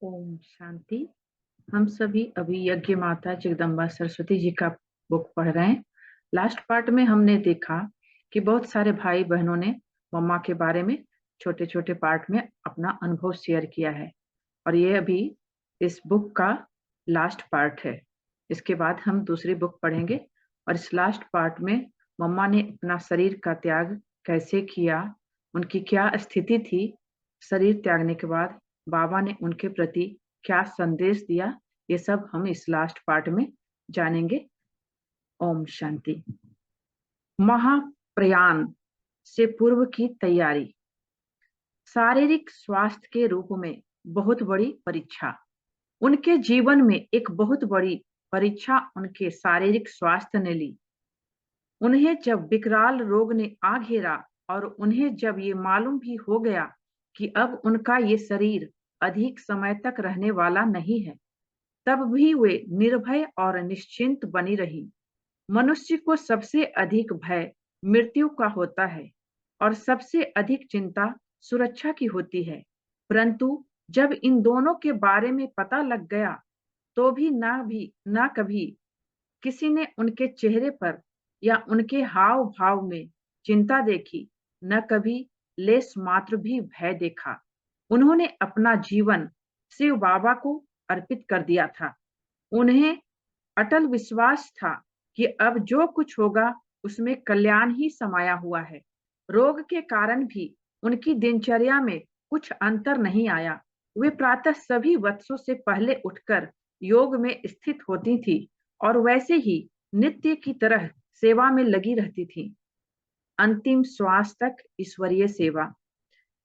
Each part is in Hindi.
ओम शांति। हम सभी अभी यज्ञ माता जगदम्बा सरस्वती जी का बुक पढ़ रहे हैं। लास्ट पार्ट में हमने देखा कि बहुत सारे भाई बहनों ने मम्मा के बारे में छोटे छोटे पार्ट में अपना अनुभव शेयर किया है, और ये अभी इस बुक का लास्ट पार्ट है। इसके बाद हम दूसरी बुक पढ़ेंगे, और इस लास्ट पार्ट में मम्मा ने अपना शरीर का त्याग कैसे किया, उनकी क्या स्थिति थी, शरीर त्यागने के बाद बाबा ने उनके प्रति क्या संदेश दिया, ये सब हम इस लास्ट पार्ट में जानेंगे। ओम शांति। महाप्रयाण से पूर्व की तैयारी। शारीरिक स्वास्थ्य के रूप में बहुत बड़ी परीक्षा। उनके जीवन में एक बहुत बड़ी परीक्षा उनके शारीरिक स्वास्थ्य ने ली। उन्हें जब विकराल रोग ने आ घेरा और उन्हें जब ये मालूम भी हो गया कि अब उनका ये शरीर अधिक समय तक रहने वाला नहीं है, तब भी वे निर्भय और निश्चिंत बनी रही। मनुष्य को सबसे अधिक भय मृत्यु का होता है और सबसे अधिक चिंता सुरक्षा की होती है। परंतु जब इन दोनों के बारे में पता लग गया, तो भी ना कभी किसी ने उनके चेहरे पर या उनके हाव भाव में चिंता देखी, न कभी लेस मात्र भी भय देखा। उन्होंने अपना जीवन शिव बाबा को अर्पित कर दिया था। उन्हें अटल विश्वास था कि अब जो कुछ होगा उसमें कल्याण ही समाया हुआ है। रोग के कारण भी उनकी दिनचर्या में कुछ अंतर नहीं आया। वे प्रातः सभी वत्सों से पहले उठकर योग में स्थित होती थी और वैसे ही नित्य की तरह सेवा में लगी रहती थी। अंतिम श्वास तक ईश्वरीय सेवा।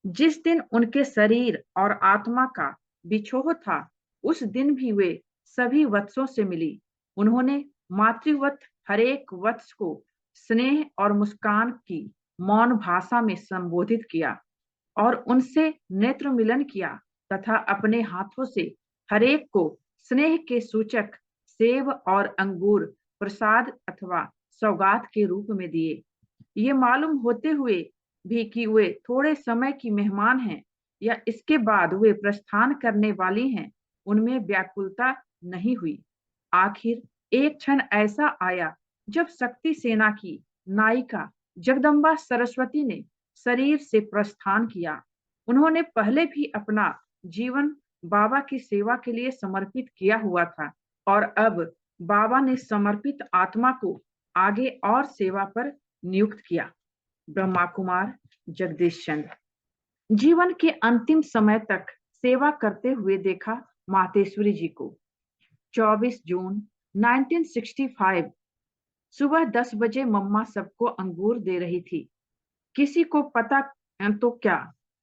जिस दिन उनके शरीर और आत्मा का बिछोह था, उस दिन भी वे सभी वत्सों से मिली। उन्होंने मातृवत हरेक वत्स को स्नेह और मुस्कान की मौन भाषा में संबोधित किया और उनसे नेत्र मिलन किया तथा अपने हाथों से हरेक को स्नेह के सूचक सेब और अंगूर प्रसाद अथवा सौगात के रूप में दिए। ये मालूम होते हुए भी कि वे थोड़े समय की मेहमान हैं या इसके बाद वे प्रस्थान करने वाली हैं, उनमें व्याकुलता नहीं हुई। आखिर एक क्षण ऐसा आया जब शक्ति सेना की नायिका जगदम्बा सरस्वती ने शरीर से प्रस्थान किया। उन्होंने पहले भी अपना जीवन बाबा की सेवा के लिए समर्पित किया हुआ था, और अब बाबा ने समर्पित आत्मा को आगे और सेवा पर नियुक्त किया। ब्रह्मा कुमार जगदीश चंद्र जीवन के अंतिम समय तक सेवा करते हुए देखा मातेश्वरी जी को। 24 जून 1965 सुबह 10 बजे मम्मा सबको अंगूर दे रही थी। किसी को पता तो क्या,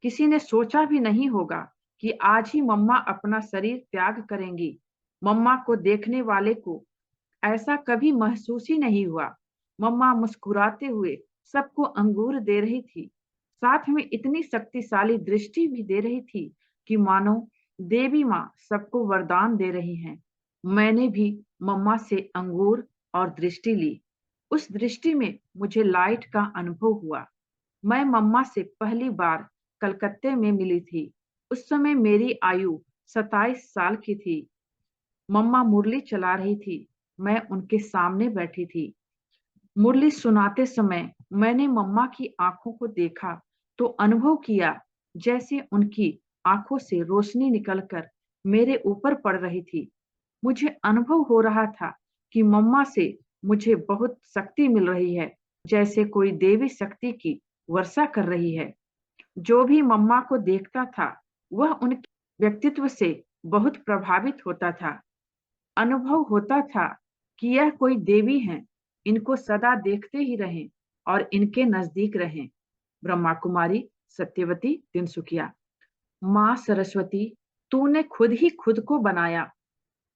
किसी ने सोचा भी नहीं होगा कि आज ही मम्मा अपना शरीर त्याग करेंगी। मम्मा को देखने वाले को ऐसा कभी महसूस ही नहीं हुआ। मम्मा मुस्कुराते हुए सबको अंगूर दे रही थी, साथ में इतनी शक्तिशाली दृष्टि भी दे रही थी कि मानो देवी माँ सबको वरदान दे रही हैं। मैंने भी मम्मा से अंगूर और दृष्टि ली। उस दृष्टि में मुझे लाइट का अनुभव हुआ। मैं मम्मा से पहली बार कलकत्ते में मिली थी। उस समय मेरी आयु 27 साल की थी। मम्मा मुरली चला रही थी, मैं उनके सामने बैठी थी। मुरली सुनाते समय मैंने मम्मा की आंखों को देखा तो अनुभव किया जैसे उनकी आंखों से रोशनी निकलकर मेरे ऊपर पड़ रही थी। मुझे अनुभव हो रहा था कि मम्मा से मुझे बहुत शक्ति मिल रही है, जैसे कोई देवी शक्ति की वर्षा कर रही है। जो भी मम्मा को देखता था वह उनके व्यक्तित्व से बहुत प्रभावित होता था। अनुभव होता था कि यह कोई देवी हैं, इनको सदा देखते ही रहें और इनके नजदीक रहें। ब्रह्मा कुमारी सत्यवती तिनसुकिया। माँ सरस्वती, तूने खुद ही खुद को बनाया।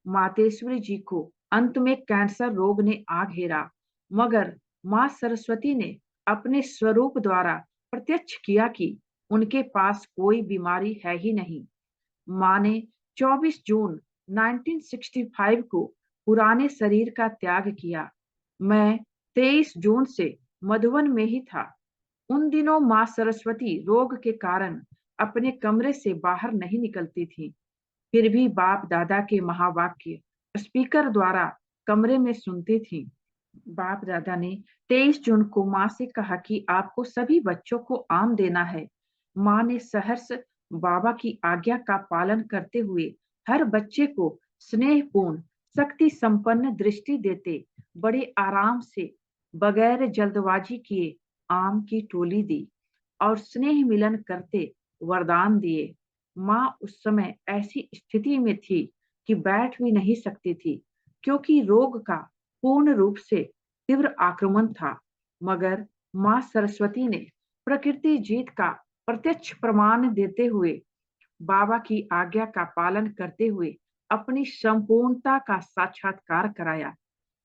मातेश्वरी जी को अंत में कैंसर रोग ने आ घेरा, मगर माँ सरस्वती ने अपने स्वरूप द्वारा प्रत्यक्ष किया कि उनके पास कोई बीमारी है ही नहीं। माँ ने 24 जून 1965 को पुराने शरीर का त्याग किया। मैं 23 जून से मधुबन में ही था। उन दिनों माँ सरस्वती रोग के कारण अपने कमरे से बाहर नहीं निकलती थी। फिर भी बाप दादा के महावाक्य स्पीकर द्वारा कमरे में सुनती थी। बाप दादा ने 23 जून को माँ से कहा कि आपको सभी बच्चों को आम देना है। माँ ने सहर्ष बाबा की आज्ञा का पालन करते हुए हर बच्चे को स्नेहपूर्ण शक्ति संपन्न दृष्टि देते बड़े आराम से बगैर जल्दबाजी किए आम की टोली दी और स्नेह मिलन करते वरदान दिए। माँ उस समय ऐसी स्थिति में थी कि बैठ भी नहीं सकती थी, क्योंकि रोग का पूर्ण रूप से तीव्र आक्रमण था। मगर माँ सरस्वती ने प्रकृति जीत का प्रत्यक्ष प्रमाण देते हुए बाबा की आज्ञा का पालन करते हुए अपनी संपूर्णता का साक्षात्कार कराया।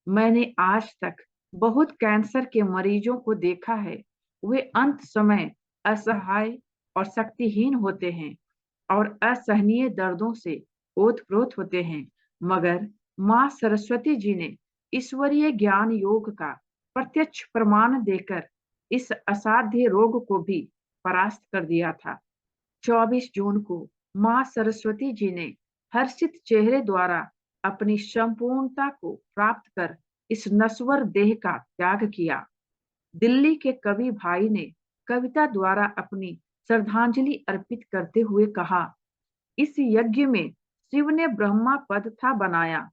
मैंने आज तक बहुत कैंसर के मरीजों को देखा है। वे अंत समय असहाय और शक्तिहीन होते हैं और असहनीय दर्दों से ओतप्रोत होते हैं, मगर माँ सरस्वती जी ने ईश्वरीय ज्ञान योग का प्रत्यक्ष प्रमाण देकर इस असाध्य रोग को भी परास्त कर दिया था। 24 जून को माँ सरस्वती जी ने हर्षित चेहरे द्वारा अपनी संपूर्णता को प्राप्त कर इस नश्वर देह का त्याग किया। दिल्ली के कवि भाई ने कविता द्वारा अपनी श्रद्धांजलि अर्पित करते हुए कहा, इस यज्ञ में शिव ने ब्रह्मा पद था बनाया,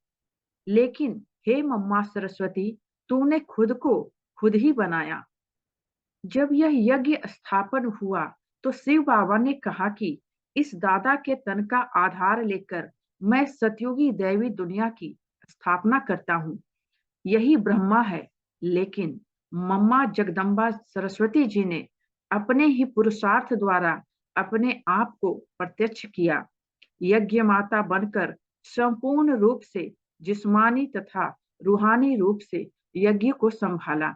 लेकिन हे मम्मा सरस्वती, तूने खुद को खुद ही बनाया। जब यह यज्ञ स्थापन हुआ तो शिव बाबा ने कहा कि इस दादा के तन का आधार लेकर मैं सतयुगी दैवी दुनिया की स्थापना करता हूँ। यही ब्रह्मा है, लेकिन मम्मा जगदम्बा सरस्वती जी ने अपने ही पुरुषार्थ द्वारा अपने आप को प्रत्यक्ष किया। यज्ञ माता बनकर संपूर्ण रूप से जिस्मानी तथा रूहानी रूप से यज्ञ को संभाला।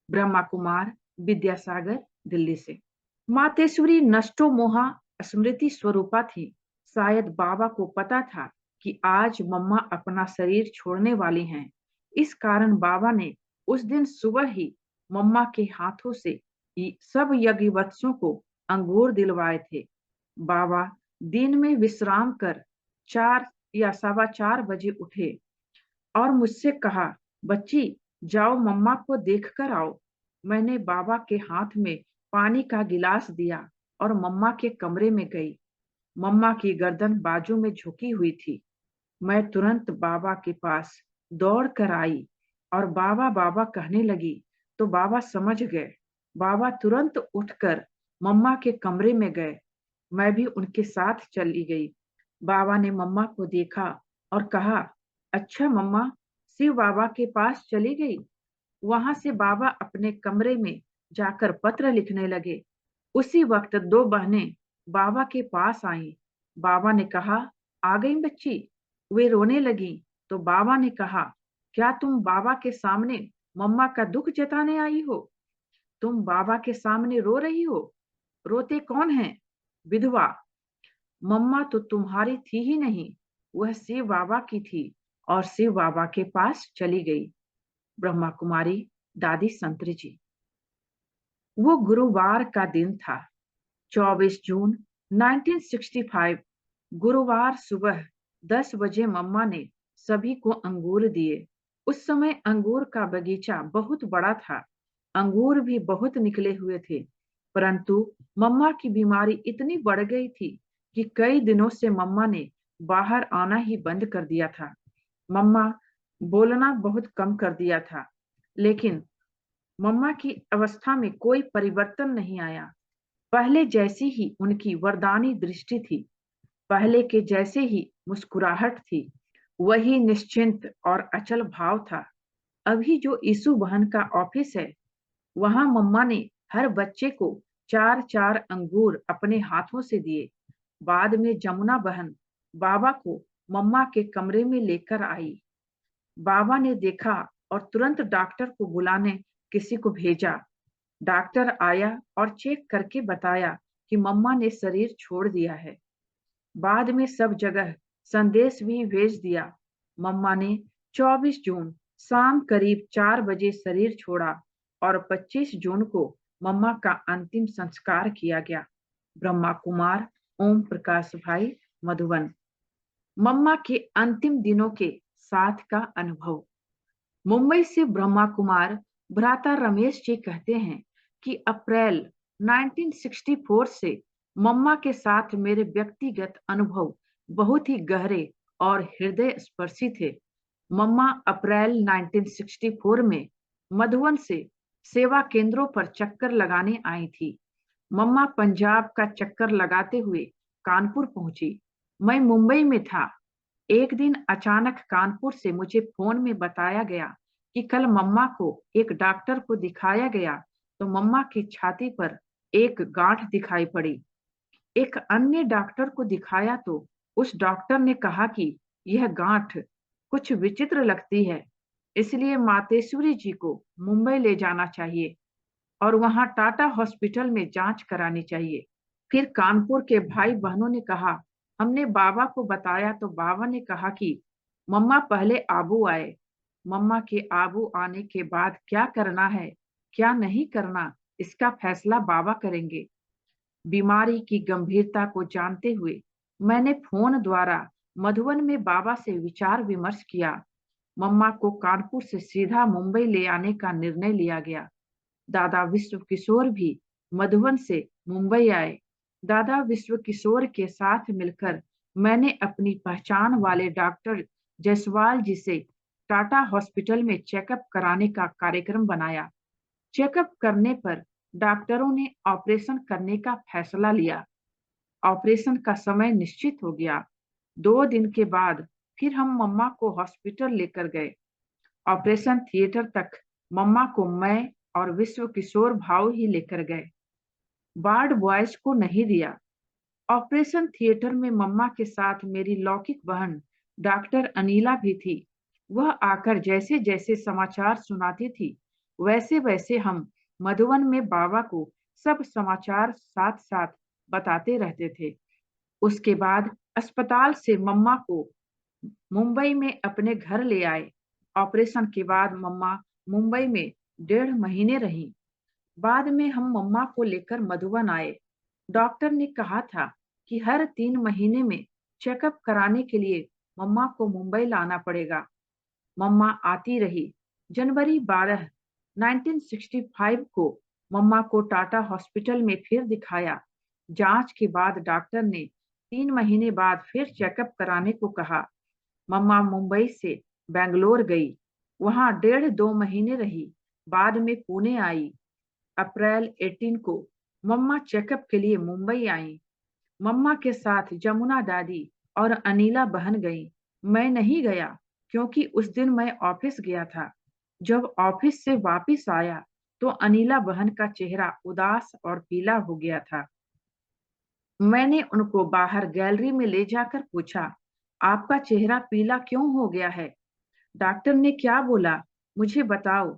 ब्रह्मा कुमार, विद्यासागर, दिल्ली से। मातेश्वरी नष्टो मोहा स्मृति स्वरूपा थी। शायद बाबा को पता था कि आज मम्मा अपना शरीर छोड़ने वाली हैं। इस कारण बाबा ने उस दिन सुबह ही मम्मा के हाथों से सब यज्ञवत्सों को अंगूर दिलवाए थे। बाबा दिन में विश्राम कर 4 या 4:15 बजे उठे और मुझसे कहा, बच्ची जाओ मम्मा को देख कर आओ। मैंने बाबा के हाथ में पानी का गिलास दिया और मम्मा के कमरे में गई। मम्मा की गर्दन बाजू में झुकी हुई थी। मैं तुरंत बाबा के पास दौड़ कर आई और बाबा बाबा कहने लगी तो बाबा समझ गए। बाबा तुरंत उठकर मम्मा के कमरे में गए। मैं भी उनके साथ चली गई। बाबा ने मम्मा को देखा और कहा, अच्छा मम्मा शिव बाबा के पास चली गई। वहां से बाबा अपने कमरे में जाकर पत्र लिखने लगे। उसी वक्त 2 बहनें बाबा के पास आईं। बाबा ने कहा, आ गई बच्ची। वे रोने लगी तो बाबा ने कहा, क्या तुम बाबा के सामने मम्मा का दुख जताने आई हो? तुम बाबा के सामने रो रही हो? रोते कौन हैं? विधवा। मम्मा तो तुम्हारी थी ही नहीं, वह शिव बाबा की थी और शिव बाबा के पास चली गई। ब्रह्मा कुमारी, दादी संतरी जी। वो गुरुवार का दिन था, 24 जून 1965। गुरुवार सुबह 10 बजे मम्मा ने सभी को अंगूर दिए। उस समय अंगूर का बगीचा बहुत बड़ा था। अंगूर भी बहुत निकले हुए थे, परंतु मम्मा की बीमारी इतनी बढ़ गई थी कि कई दिनों से मम्मा ने बाहर आना ही बंद कर दिया था। मम्मा बोलना बहुत कम कर दिया था, लेकिन मम्मा की अवस्था में कोई परिवर्तन नहीं आया। पहले जैसी ही उनकी वरदानी दृष्टि थी, पहले के जैसे ही मुस्कुराहट थी, वही निश्चिंत और अचल भाव था। अभी जो यीशु बहन का ऑफिस है, वहां मम्मा ने हर बच्चे को 4-4 अंगूर अपने हाथों से दिए। बाद में जमुना बहन बाबा को मम्मा के कमरे में लेकर आई। बाबा ने देखा और तुरंत डॉक्टर को बुलाने किसी को भेजा। डॉक्टर आया और चेक करके बताया कि मम्मा ने शरीर छोड़ दिया है। बाद में सब जगह संदेश भी भेज दिया। मम्मा ने 24 जून शाम करीब 4 बजे शरीर छोड़ा और 25 जून को मम्मा का अंतिम संस्कार किया गया। ब्रह्मा कुमार, ओम प्रकाश भाई, मधुबन। मम्मा के अंतिम दिनों के साथ का अनुभव। मुंबई से ब्रह्मा कुमार भ्राता रमेश जी कहते हैं कि अप्रैल 1964 से मम्मा के साथ मेरे व्यक्तिगत अनुभव बहुत ही गहरे और हृदय स्पर्शी थे। मम्मा अप्रैल 1964 में मधुबन से सेवा केंद्रों पर चक्कर लगाने आई थी। मम्मा पंजाब का चक्कर लगाते हुए कानपुर पहुंची। मैं मुंबई में था। एक दिन अचानक कानपुर से मुझे फोन में बताया गया कि कल मम्मा को एक डॉक्टर को दिखाया गया तो मम्मा की छाती पर एक गांठ दिखाई पड़ी। एक अन्य डॉक्टर को दिखाया तो उस डॉक्टर ने कहा कि यह गांठ कुछ विचित्र लगती है, इसलिए मातेश्वरी जी को मुंबई ले जाना चाहिए और वहां टाटा हॉस्पिटल में जांच करानी चाहिए। फिर कानपुर के भाई बहनों ने कहा, हमने बाबा को बताया तो बाबा ने कहा कि मम्मा पहले आबू आए। मम्मा के आबू आने के बाद क्या करना है, क्या नहीं करना, इसका फैसला बाबा करेंगे। बीमारी की गंभीरता को जानते हुए मैंने फोन द्वारा मधुबन में बाबा से विचार विमर्श किया। मम्मा को कानपुर से सीधा मुंबई ले आने का निर्णय लिया गया। दादा विश्व किशोर भी मधुबन से मुंबई आए। दादा विश्व किशोर के साथ मिलकर मैंने अपनी पहचान वाले डॉक्टर जायसवाल जी से टाटा हॉस्पिटल में चेकअप कराने का कार्यक्रम बनाया। चेकअप करने पर डॉक्टरों ने ऑपरेशन करने का फैसला लिया। ऑपरेशन का समय निश्चित हो गया। 2 दिन के बाद फिर हम मम्मा को हॉस्पिटल लेकर गए। ऑपरेशन थिएटर तक मम्मा को मैं और विश्व किशोर भाव ही लेकर गए। वार्ड बॉयज को नहीं दिया। ऑपरेशन थिएटर में मम्मा के साथ मेरी लौकिक बहन डॉक्टर अनीला भी थी। वह आकर जैसे जैसे समाचार सुनाती थी, वैसे वैसे हम मधुबन में बाबा को सब समाचार साथ साथ बताते रहते थे। उसके बाद अस्पताल से मम्मा को मुंबई में अपने घर ले आए। ऑपरेशन के बाद मम्मा मुंबई में 1.5 महीने रही। बाद में हम मम्मा को लेकर मधुबन आए। डॉक्टर ने कहा था कि हर 3 महीने में चेकअप कराने के लिए मम्मा को मुंबई लाना पड़ेगा। मम्मा आती रही। जनवरी 12 1965 को मम्मा को टाटा हॉस्पिटल में फिर दिखाया। जांच के बाद डॉक्टर ने 3 महीने बाद फिर चेकअप कराने को कहा। मम्मा मुंबई से बेंगलोर गई। वहां 1.5-2 महीने रही। बाद में पुणे आई। अप्रैल 18 को मम्मा चेकअप के लिए मुंबई आई। मम्मा के साथ जमुना दादी और अनीला बहन गई। मैं नहीं गया क्योंकि उस दिन मैं ऑफिस गया था। जब ऑफिस से वापस आया तो अनीला बहन का चेहरा उदास और पीला हो गया था। मैंने उनको बाहर गैलरी में ले जाकर पूछा, आपका चेहरा पीला क्यों हो गया है? डॉक्टर ने क्या बोला, मुझे बताओ।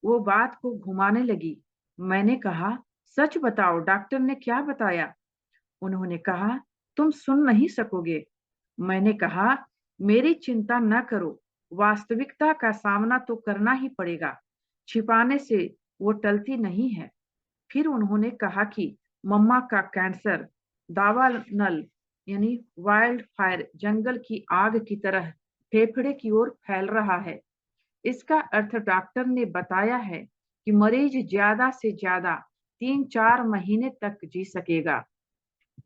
वो बात को घुमाने लगी। मैंने कहा, सच बताओ, डॉक्टर ने क्या बताया? उन्होंने कहा, तुम सुन नहीं सकोगे। मैंने कहा, मेरी चिंता न करो, वास्तविकता का सामना तो करना ही पड़ेगा, छिपाने से वो टलती नहीं है। फिर उन्होंने कहा कि मम्मा का कैंसर दावानल यानी वाइल्ड फायर, जंगल की आग की तरह फेफड़े की ओर फैल रहा है। इसका अर्थ डॉक्टर ने बताया है कि मरीज ज्यादा से ज्यादा 3-4 महीने तक जी सकेगा।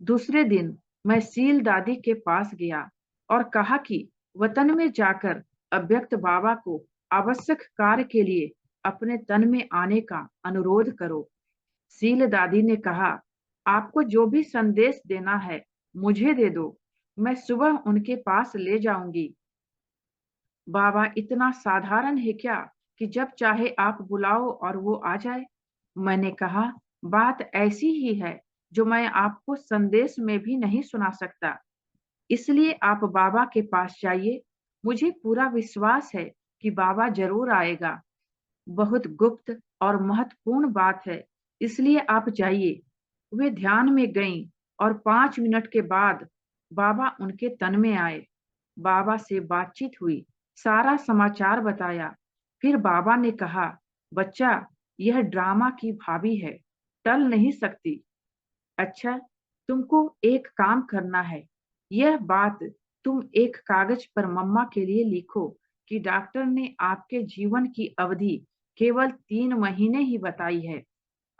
दूसरे दिन मैं सील दादी के पास गया और कहा कि वतन में जाकर अव्यक्त बाबा को आवश्यक कार्य के लिए अपने तन में आने का अनुरोध करो। सील दादी ने कहा, आपको जो भी संदेश देना है मुझे दे दो, मैं सुबह उनके पास ले जाऊंगी। बाबा इतना साधारण है क्या कि जब चाहे आप बुलाओ और वो आ जाए? मैंने कहा, बात ऐसी ही है जो मैं आपको संदेश में भी नहीं सुना सकता। इसलिए आप बाबा के पास जाइए। मुझे पूरा विश्वास है कि बाबा जरूर आएगा। बहुत गुप्त और महत्वपूर्ण बात है, इसलिए आप जाइए। वे ध्यान में गईं और 5 मिनट के बाद बाबा उनके तन में आए। बाबा से बातचीत हुई, सारा समाचार बताया। फिर बाबा ने कहा, बच्चा, यह ड्रामा की भाभी है, टल नहीं सकती। अच्छा, तुमको एक काम करना है। यह बात तुम एक कागज पर मम्मा के लिए लिखो कि डॉक्टर ने आपके जीवन की अवधि केवल 3 महीने ही बताई है।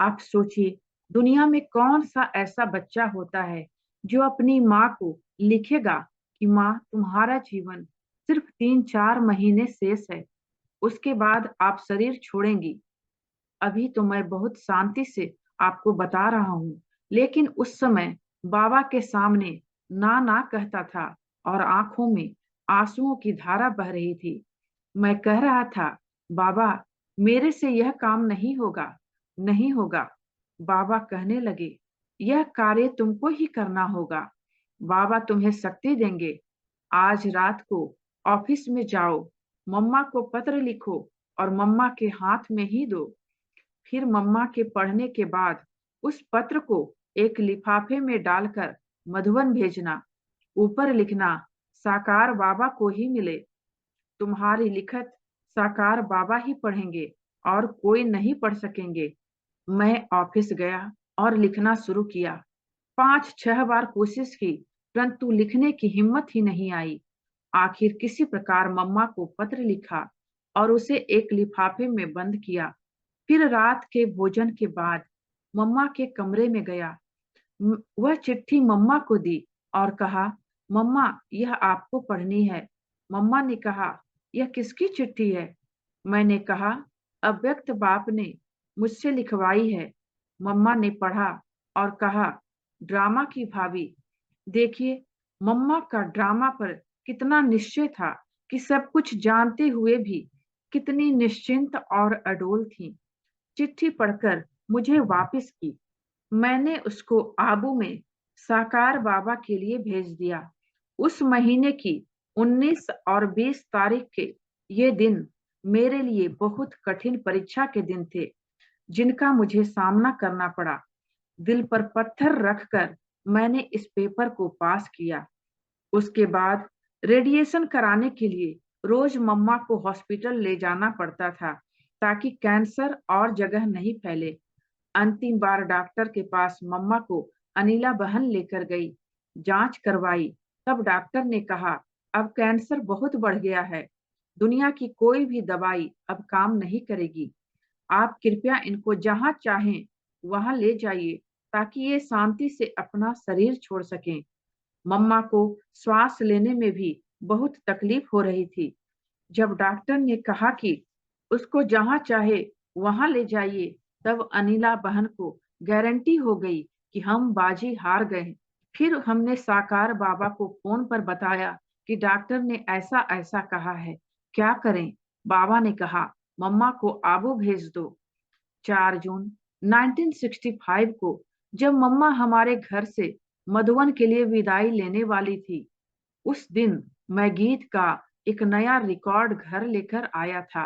आप सोचिए, दुनिया में कौन सा ऐसा बच्चा होता है जो अपनी माँ को लिखेगा कि माँ, तुम्हारा जीवन सिर्फ 3-4 महीने शेष है, उसके बाद आप शरीर छोड़ेंगी। अभी तो मैं बहुत शांति से आपको बता रहा हूँ, लेकिन उस समय बाबा के सामने ना ना कहता था और आंखों में आंसुओं की धारा बह रही थी। मैं कह रहा था, बाबा, मेरे से यह काम नहीं होगा, नहीं होगा। बाबा कहने लगे, यह कार्य तुमको ही करना होगा। बाबा तुम्हें शक्ति देंगे। आज रात को ऑफिस में जाओ, मम्मा को पत्र लिखो और मम्मा के हाथ में ही दो। फिर मम्मा के पढ़ने के बाद उस पत्र को एक लिफाफे में डालकर मधुबन भेजना। ऊपर लिखना, साकार बाबा को ही मिले। तुम्हारी लिखत साकार बाबा ही पढ़ेंगे और कोई नहीं पढ़ सकेंगे। मैं ऑफिस गया और लिखना शुरू किया। 5-6 बार कोशिश की, परंतु लिखने की हिम्मत ही नहीं आई। आखिर किसी प्रकार मम्मा को पत्र लिखा और उसे एक लिफाफे में बंद किया। फिर रात के भोजन के बाद मम्मा के कमरे में गया। वह चिट्ठी मम्मा को दी और कहा, मम्मा, यह आपको पढ़नी है। मम्मा ने कहा, यह किसकी चिट्ठी है? मैंने कहा, अव्यक्त बाप ने मुझसे लिखवाई है। मम्मा ने पढ़ा और कहा, ड्रामा की भाभी। देखिए, मम्मा का ड्रामा पर कितना निश्चय था कि सब कुछ जानते हुए भी कितनी निश्चिंत और अडोल थी। चिट्ठी पढ़कर मुझे वापस की। मैंने उसको आबू में साकार बाबा के लिए भेज दिया। उस महीने की 19 और 20 तारीख के ये दिन मेरे लिए बहुत कठिन परीक्षा के दिन थे, जिनका मुझे सामना करना पड़ा। दिल पर पत्थर रखकर मैंने इस पेपर को पास किया। उसके बाद रेडिएशन कराने के लिए रोज मम्मा को हॉस्पिटल ले जाना पड़ता था, ताकि कैंसर और जगह नहीं फैले। अंतिम बार डॉक्टर के पास मम्मा को अनिला बहन लेकर गई, जांच करवाई। तब डॉक्टर ने कहा, अब कैंसर बहुत बढ़ गया है, दुनिया की कोई भी दवाई अब काम नहीं करेगी। आप कृपया इनको जहां चाहें वहां ले जाइए, ताकि ये शांति से अपना शरीर छोड़ सकें। मम्मा को श्वास लेने में भी बहुत तकलीफ हो रही थी। जब डॉक्टर ने कहा कि उसको जहां चाहे वहां ले जाइए, तब अनिला बहन को गारंटी हो गई कि हम बाजी हार गए। फिर हमने साकार बाबा को फोन पर बताया कि डॉक्टर ने ऐसा ऐसा कहा है, क्या करें? बाबा ने कहा, मम्मा को आबू भेज दो। 4 जून 1965 को जब मम्मा हमारे घर से मधुबन के लिए विदाई लेने वाली थी, उस दिन मैं गीत का एक नया रिकॉर्ड घर लेकर आया था।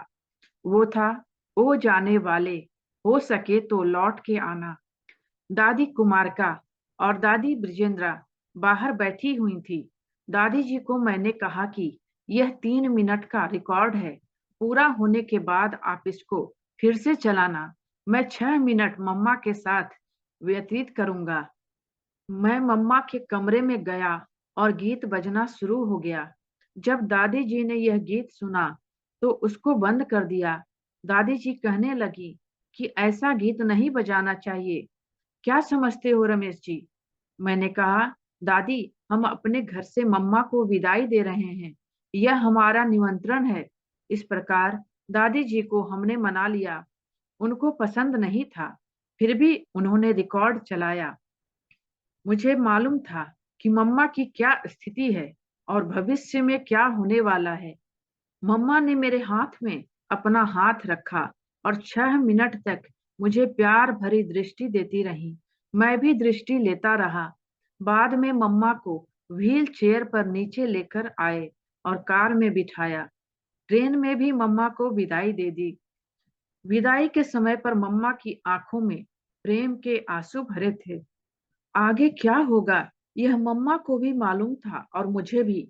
वो था, ओ जाने वाले, हो सके तो लौट के आना। दादी कुमारका और दादी ब्रिजेंद्रा बाहर बैठी हुई थी। दादी जी को मैंने कहा कि यह 3 मिनट का रिकॉर्ड है, पूरा होने के बाद आप इसको फिर से चलाना। मैं 6 मिनट मम्मा के साथ व्यतीत करूंगा। मैं मम्मा के कमरे में गया और गीत बजना शुरू हो गया। जब दादी जी ने यह गीत सुना तो उसको बंद कर दिया। दादी जी कहने लगी कि ऐसा गीत नहीं बजाना चाहिए। क्या समझते हो रमेश जी? मैंने कहा, दादी, हम अपने घर से मम्मा को विदाई दे रहे हैं, यह हमारा निमंत्रण है। इस प्रकार दादी जी को हमने मना लिया। उनको पसंद नहीं था, फिर भी उन्होंने रिकॉर्ड चलाया। मुझे मालूम था कि मम्मा की क्या स्थिति है और भविष्य में क्या होने वाला है। मम्मा ने मेरे हाथ में अपना हाथ रखा और 6 मिनट तक मुझे प्यार भरी दृष्टि देती रही। मैं भी दृष्टि लेता रहा। बाद में मम्मा को व्हील चेयर पर नीचे लेकर आए और कार में बिठाया। ट्रेन में भी मम्मा को विदाई दे दी। विदाई के समय पर मम्मा की आंखों में प्रेम के आंसू भरे थे। आगे क्या होगा यह मम्मा को भी मालूम था और मुझे भी।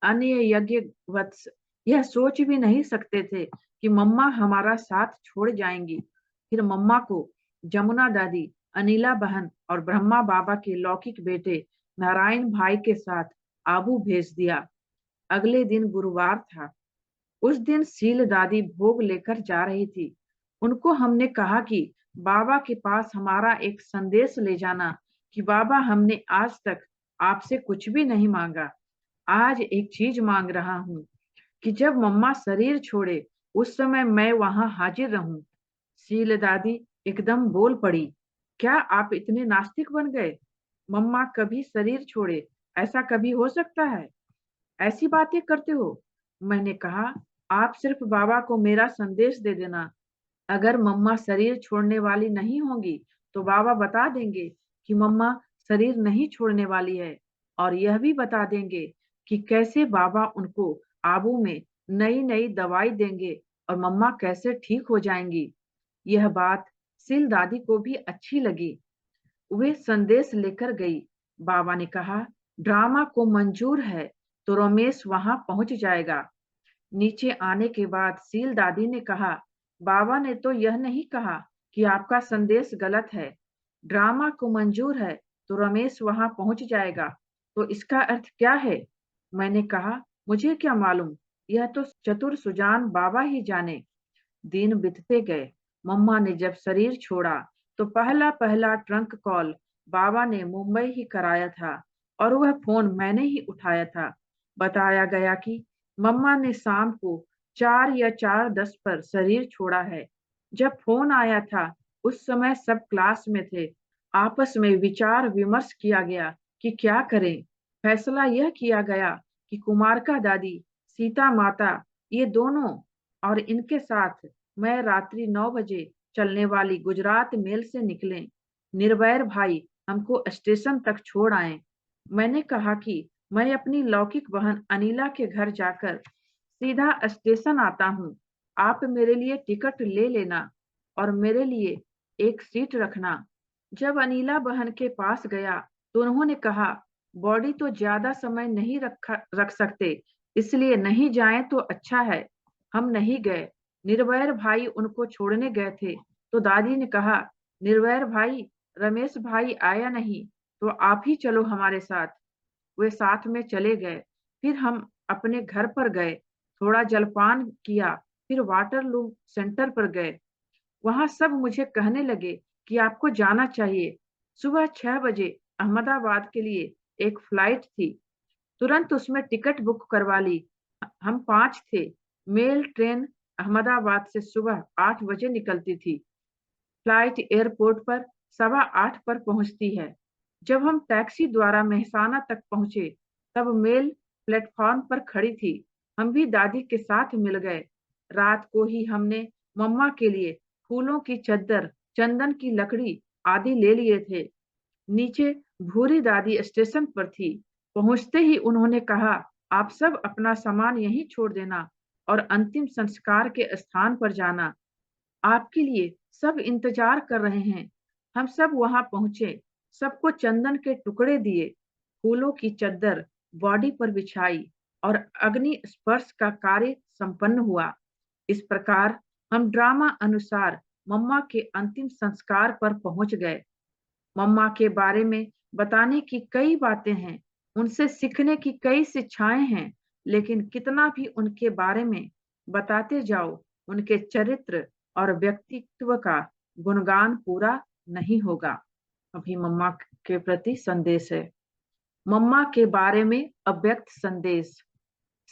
अन्य यज्ञ वत्स यह सोच भी नहीं सकते थे कि मम्मा हमारा साथ छोड़ जाएंगी। फिर मम्मा को जमुना दादी, अनिला बहन और ब्रह्मा बाबा के लौकिक बेटे नारायण भाई के साथ आबू भेज दिया। अगले दिन गुरुवार था। उस दिन शील दादी भोग लेकर जा रही थी। उनको हमने कहा कि बाबा के पास हमारा एक संदेश ले जाना कि बाबा, हमने आज तक आपसे कुछ भी नहीं मांगा। आज एक चीज मांग रहा हूँ कि जब मम्मा शरीर छोड़े उस समय मैं वहां हाजिर रहूं। शील दादी एकदम बोल पड़ी, क्या आप इतने नास्तिक बन गए? मम्मा कभी शरीर छोड़े, ऐसा कभी हो सकता है? ऐसी बातें करते हो। मैंने कहा, आप सिर्फ बाबा को मेरा संदेश दे देना। अगर मम्मा शरीर छोड़ने वाली नहीं होंगी तो बाबा बता देंगे कि मम्मा शरीर नहीं छोड़ने वाली है, और यह भी बता देंगे कि कैसे बाबा उनको आबू में नई नई दवाई देंगे और मम्मा कैसे ठीक हो जाएंगी। यह बात सिल दादी को भी अच्छी लगी। वे संदेश लेकर गई। बाबा ने कहा, ड्रामा को मंजूर है तो रमेश वहां पहुंच जाएगा। नीचे आने के बाद सील दादी ने कहा, बाबा ने तो यह नहीं कहा कि आपका संदेश गलत है। ड्रामा को मंजूर है तो रमेश वहां पहुंच जाएगा, तो इसका अर्थ क्या है? मैंने कहा, मुझे क्या मालूम, यह तो चतुर सुजान बाबा ही जाने। दिन बीतते गए। मम्मा ने जब शरीर छोड़ा तो पहला पहला ट्रंक कॉल बाबा ने मुंबई ही कराया था, और वह फोन मैंने ही उठाया था। बताया गया कि मम्मा ने शाम को 4 या 4:10 पर शरीर छोड़ा है। जब फोन आया था उस समय सब क्लास में थे। आपस में विचार विमर्श किया गया कि क्या करें। फैसला यह किया गया कि कुमारका दादी, सीता माता, ये दोनों और इनके साथ मैं रात्रि 9 बजे चलने वाली गुजरात मेल से निकले। निर्वैर भाई हमको स्टेशन तक छोड़ आए। मैंने कहा कि मैं अपनी लौकिक बहन अनीला के घर जाकर सीधा स्टेशन आता हूँ। आप मेरे लिए टिकट ले लेना और मेरे लिए एक सीट रखना। जब अनीला बहन के पास गया तो उन्होंने कहा, बॉडी तो ज्यादा समय नहीं रख सकते, इसलिए नहीं जाएं तो अच्छा है। हम नहीं गए। निर्वैर भाई उनको छोड़ने गए थे तो दादी ने कहा, निर्वैर भाई, रमेश भाई आया नहीं तो आप ही चलो हमारे साथ। वे साथ में चले गए। फिर हम अपने घर पर गए, थोड़ा जलपान किया, फिर वाटरलू सेंटर पर गए। वहां सब मुझे कहने लगे कि आपको जाना चाहिए। सुबह 6 बजे अहमदाबाद के लिए एक फ्लाइट थी। तुरंत उसमें टिकट बुक करवा ली। हम 5 थे। मेल ट्रेन अहमदाबाद से सुबह 8 बजे निकलती थी। फ्लाइट एयरपोर्ट पर 7:15 पर पहुंचती है। जब हम टैक्सी द्वारा मेहसाना तक पहुंचे तब मेल प्लेटफॉर्म पर खड़ी थी। हम भी दादी के साथ मिल गए। रात को ही हमने मम्मा के लिए फूलों की चद्दर, चंदन की लकड़ी आदि ले लिए थे। नीचे भूरी दादी स्टेशन पर थी। पहुंचते ही उन्होंने कहा, आप सब अपना सामान यहीं छोड़ देना और अंतिम संस्कार के स्थान पर जाना। आपके लिए सब इंतजार कर रहे हैं। हम सब वहां पहुंचे, सबको चंदन के टुकड़े दिए, फूलों की चद्दर बॉडी पर बिछाई और अग्नि स्पर्श का कार्य संपन्न हुआ। इस प्रकार हम ड्रामा अनुसार मम्मा के अंतिम संस्कार पर पहुंच गए। मम्मा के बारे में बताने की कई बातें हैं, उनसे सीखने की कई शिक्षाएं हैं, लेकिन कितना भी उनके बारे में बताते जाओ, उनके चरित्र और व्यक्तित्व का गुणगान पूरा नहीं होगा। अभी मम्मा के प्रति संदेश है। मम्मा के बारे में अव्यक्त संदेश।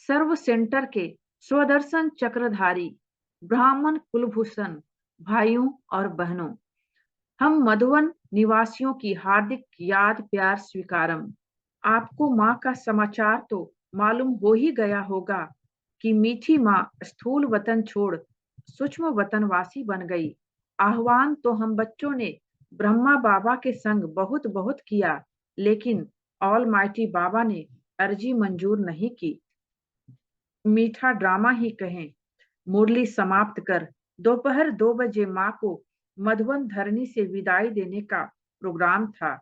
सर्व सेंटर के स्वदर्शन चक्रधारी ब्राह्मण कुलभूषण भाइयों और बहनों, हम मधुवन निवासियों की हार्दिक याद प्यार स्वीकारम। आपको माँ का समाचार तो मालूम हो ही गया होगा कि मीठी माँ स्थूल वतन छोड़ सूक्ष्म वतनवासी बन गई। आह्वान तो हम बच्चों ने ब्रह्मा बाबा के संग बहुत बहुत किया, लेकिन ऑल माइटी बाबा ने अर्जी मंजूर नहीं की। मीठा ड्रामा ही कहें। मुरली समाप्त कर दोपहर 2 बजे माँ को मधुबन धरनी से विदाई देने का प्रोग्राम था।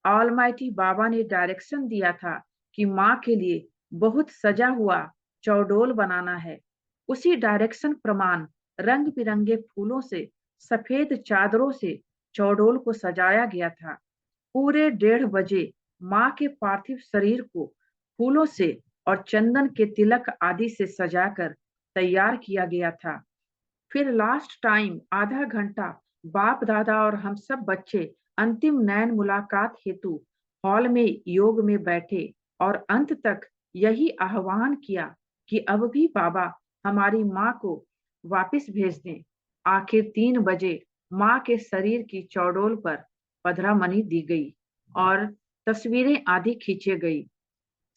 ऑलमाइटी बाबा ने डायरेक्शन दिया था कि माँ के लिए बहुत सजा हुआ चौडोल बनाना है। उसी डायरेक्शन प्रमाण रंग बिरंगे फूलों से, सफेद चादरों से चौडोल को सजाया गया था। पूरे 1:30 बजे माँ के पार्थिव शरीर को फूलों से और चंदन के तिलक आदि से सजाकर तैयार किया गया था। फिर लास्ट टाइम आधा घंटा बाप दादा और हम सब बच्चे अंतिम नयन मुलाकात हेतु हॉल में योग में बैठे और अंत तक यही आह्वान किया कि अब भी बाबा हमारी माँ को वापस भेज दें। आखिर 3 बजे माँ के शरीर की चौड़ोल पर पधरामणि दी गई और तस्वीरें आदि खींचे गई।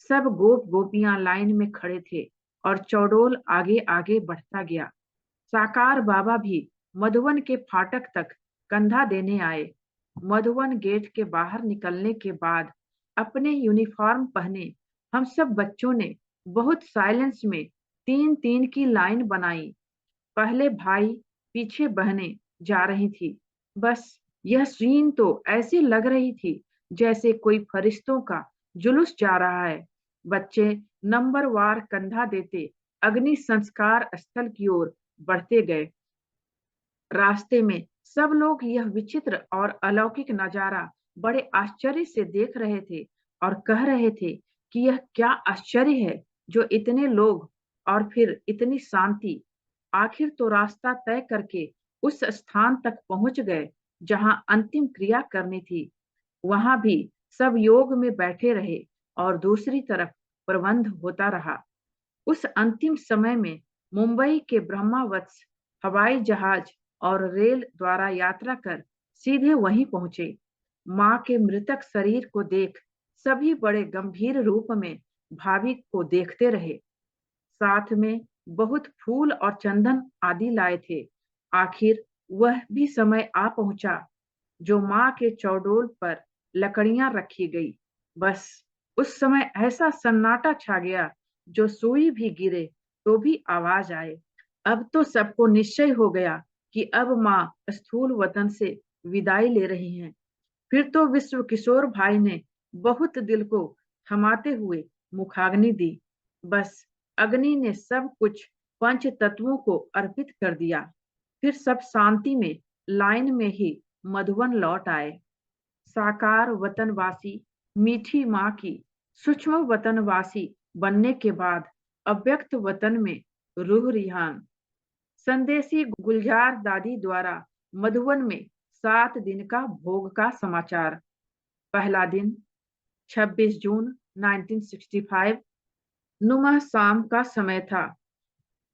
सब गोप गोपियां लाइन में खड़े थे और चौड़ोल आगे आगे बढ़ता गया। साकार बाबा भी मधुवन के फाटक तक कंधा देने आए। मधुवन गेट के बाहर निकलने के बाद अपने यूनिफॉर्म पहने हम सब बच्चों ने बहुत साइलेंस में 3-3 की लाइन बनाई। पहले भाई, पीछे बहनें जा रही थी। बस यह सीन तो ऐसी लग रही थी जैसे कोई फरिश्तों का जुलूस जा रहा है। बच्चे नंबरवार कंधा देते अग्नि संस्कार स्थल की ओर बढ़ते गए। रास्ते में सब लोग यह विचित्र और अलौकिक नजारा बड़े आश्चर्य से देख रहे थे और कह रहे थे कि यह क्या आश्चर्य है जो इतने लोग और फिर इतनी शांति। आखिर तो रास्ता तय करके उस स्थान तक पहुंच गए जहां अंतिम क्रिया करनी थी। वहां भी सब योग में बैठे रहे और दूसरी तरफ प्रबंध होता रहा। उस अंतिम समय में मुंबई के ब्रह्मावत्स हवाई जहाज और रेल द्वारा यात्रा कर सीधे वहीं पहुंचे। मां के मृतक शरीर को देख सभी बड़े गंभीर रूप में भाविक को देखते रहे। साथ में बहुत फूल और चंदन आदि लाए थे। आखिर वह भी समय आ पहुंचा जो मां के चौडोल पर लकड़ियां रखी गई। बस उस समय ऐसा सन्नाटा छा गया जो सुई भी गिरे तो भी आवाज आए। अब तो सबको निश्चय हो गया कि अब मां स्थूल वतन से विदाई ले रही हैं। फिर तो विश्व किशोर भाई ने बहुत दिल को थमाते हुए मुखाग्नि दी। बस अग्नि ने सब कुछ पंच तत्वों को अर्पित कर दिया। फिर सब शांति में लाइन में ही मधुवन लौट आए। साकार वतनवासी मीठी माँ की सूक्ष्म वतनवासी बनने के बाद अव्यक्त वतन में रूह रिहान संदेशी गुलजार दादी द्वारा मधुवन में 7 दिन का भोग का समाचार। पहला दिन 26 जून 1965 नुमा शाम का समय था।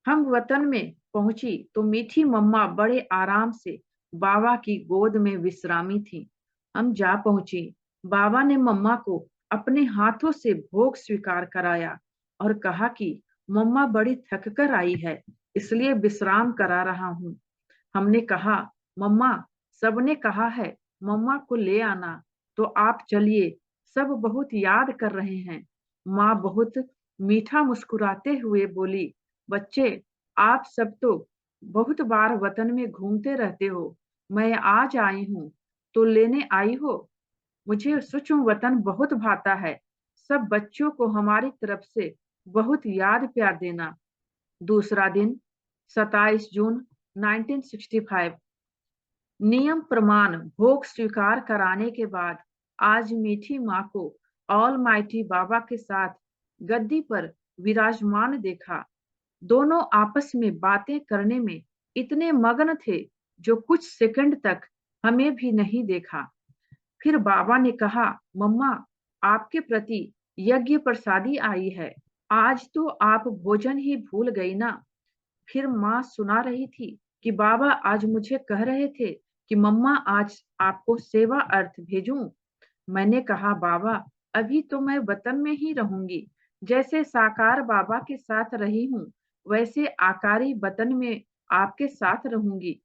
हम वतन में पहुंची तो मीठी मम्मा बड़े आराम से बाबा की गोद में विश्रामी थी। हम जा पहुंची। बाबा ने मम्मा को अपने हाथों से भोग स्वीकार कराया और कहा कि मम्मा बड़ी थक कर आई है, इसलिए विश्राम करा रहा हूँ। हमने कहा, मम्मा, सबने कहा है मम्मा को ले आना, तो आप चलिए, सब बहुत याद कर रहे हैं। माँ बहुत मीठा मुस्कुराते हुए बोली, बच्चे, आप सब तो बहुत बार वतन में घूमते रहते हो, मैं आज आई हूँ तो लेने आई हो। मुझे सूक्ष्म वतन बहुत भाता है। सब बच्चों को हमारी तरफ से बहुत याद प्यार देना। दूसरा दिन 27 जून 1965 नियम प्रमाण भोग स्वीकार कराने के बाद आज मीठी माँ को ऑल माइटी बाबा के साथ गद्दी पर विराजमान देखा। दोनों आपस में बातें करने में इतने मग्न थे जो कुछ सेकंड तक हमें भी नहीं देखा। फिर बाबा ने कहा, मम्मा, आपके प्रति यज्ञ प्रसादी आई है, आज तो आप भोजन ही भूल गई ना। फिर माँ सुना रही थी कि बाबा आज मुझे कह रहे थे कि मम्मा आज आपको सेवा अर्थ भेजूं। मैंने कहा, बाबा, अभी तो मैं वतन में ही रहूंगी। जैसे साकार बाबा के साथ रही हूँ वैसे आकारी वतन में आपके साथ रहूंगी।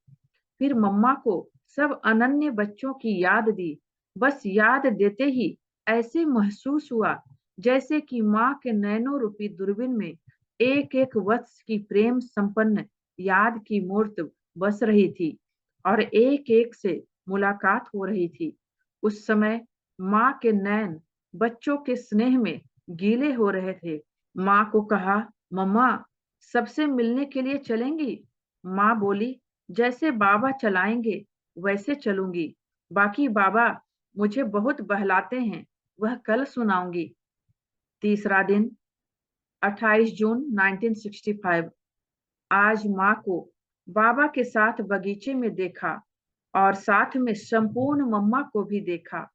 फिर मम्मा को सब अनन्य बच्चों की याद दी। बस याद देते ही ऐसे महसूस हुआ जैसे कि माँ के नैनों रूपी दूरबीन में एक एक वत्स की प्रेम संपन्न याद की मूर्त बस रही थी और एक एक से मुलाकात हो रही थी। उस समय माँ के नैन बच्चों के स्नेह में गीले हो रहे थे। माँ को कहा, मम्मा, सबसे मिलने के लिए चलेंगी? माँ बोली, जैसे बाबा चलाएंगे वैसे चलूंगी। बाकी बाबा मुझे बहुत बहलाते हैं, वह कल सुनाऊंगी। तीसरा दिन 28 जून 1965। आज माँ को बाबा के साथ बगीचे में देखा और साथ में संपूर्ण मम्मा को भी देखा।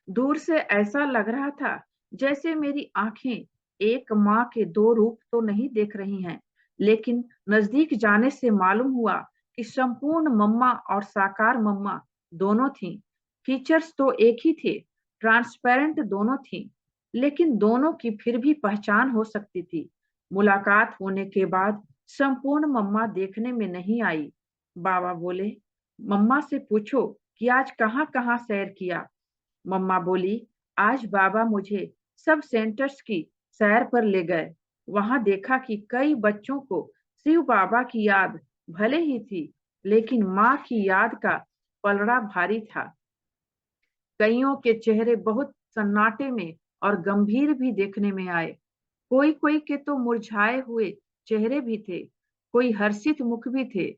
दूर से ऐसा लग रहा था जैसे मेरी आंखें एक माँ के दो रूप तो नहीं देख रही हैं, लेकिन नजदीक जाने से मालूम हुआ कि संपूर्ण मम्मा और साकार मम्मा दोनों थीं। फीचर्स तो एक ही थे, ट्रांसपेरेंट दोनों थीं, लेकिन दोनों की फिर भी पहचान हो सकती थी। मुलाकात होने के बाद संपूर्ण मम्मा देखने में नहीं आई। बाबा बोले, मम्मा से पूछो कि आज कहाँ कहाँ सैर किया। मम्मा बोली, आज बाबा मुझे सब सेंटर्स की सैर पर ले गए। वहां देखा कि कई बच्चों को शिव बाबा की याद भले ही थी, लेकिन माँ की याद का पलड़ा भारी था। कईयों के चेहरे बहुत सन्नाटे में और गंभीर भी देखने में आए। कोई कोई के तो मुरझाए हुए चेहरे भी थे, कोई हर्षित मुख भी थे।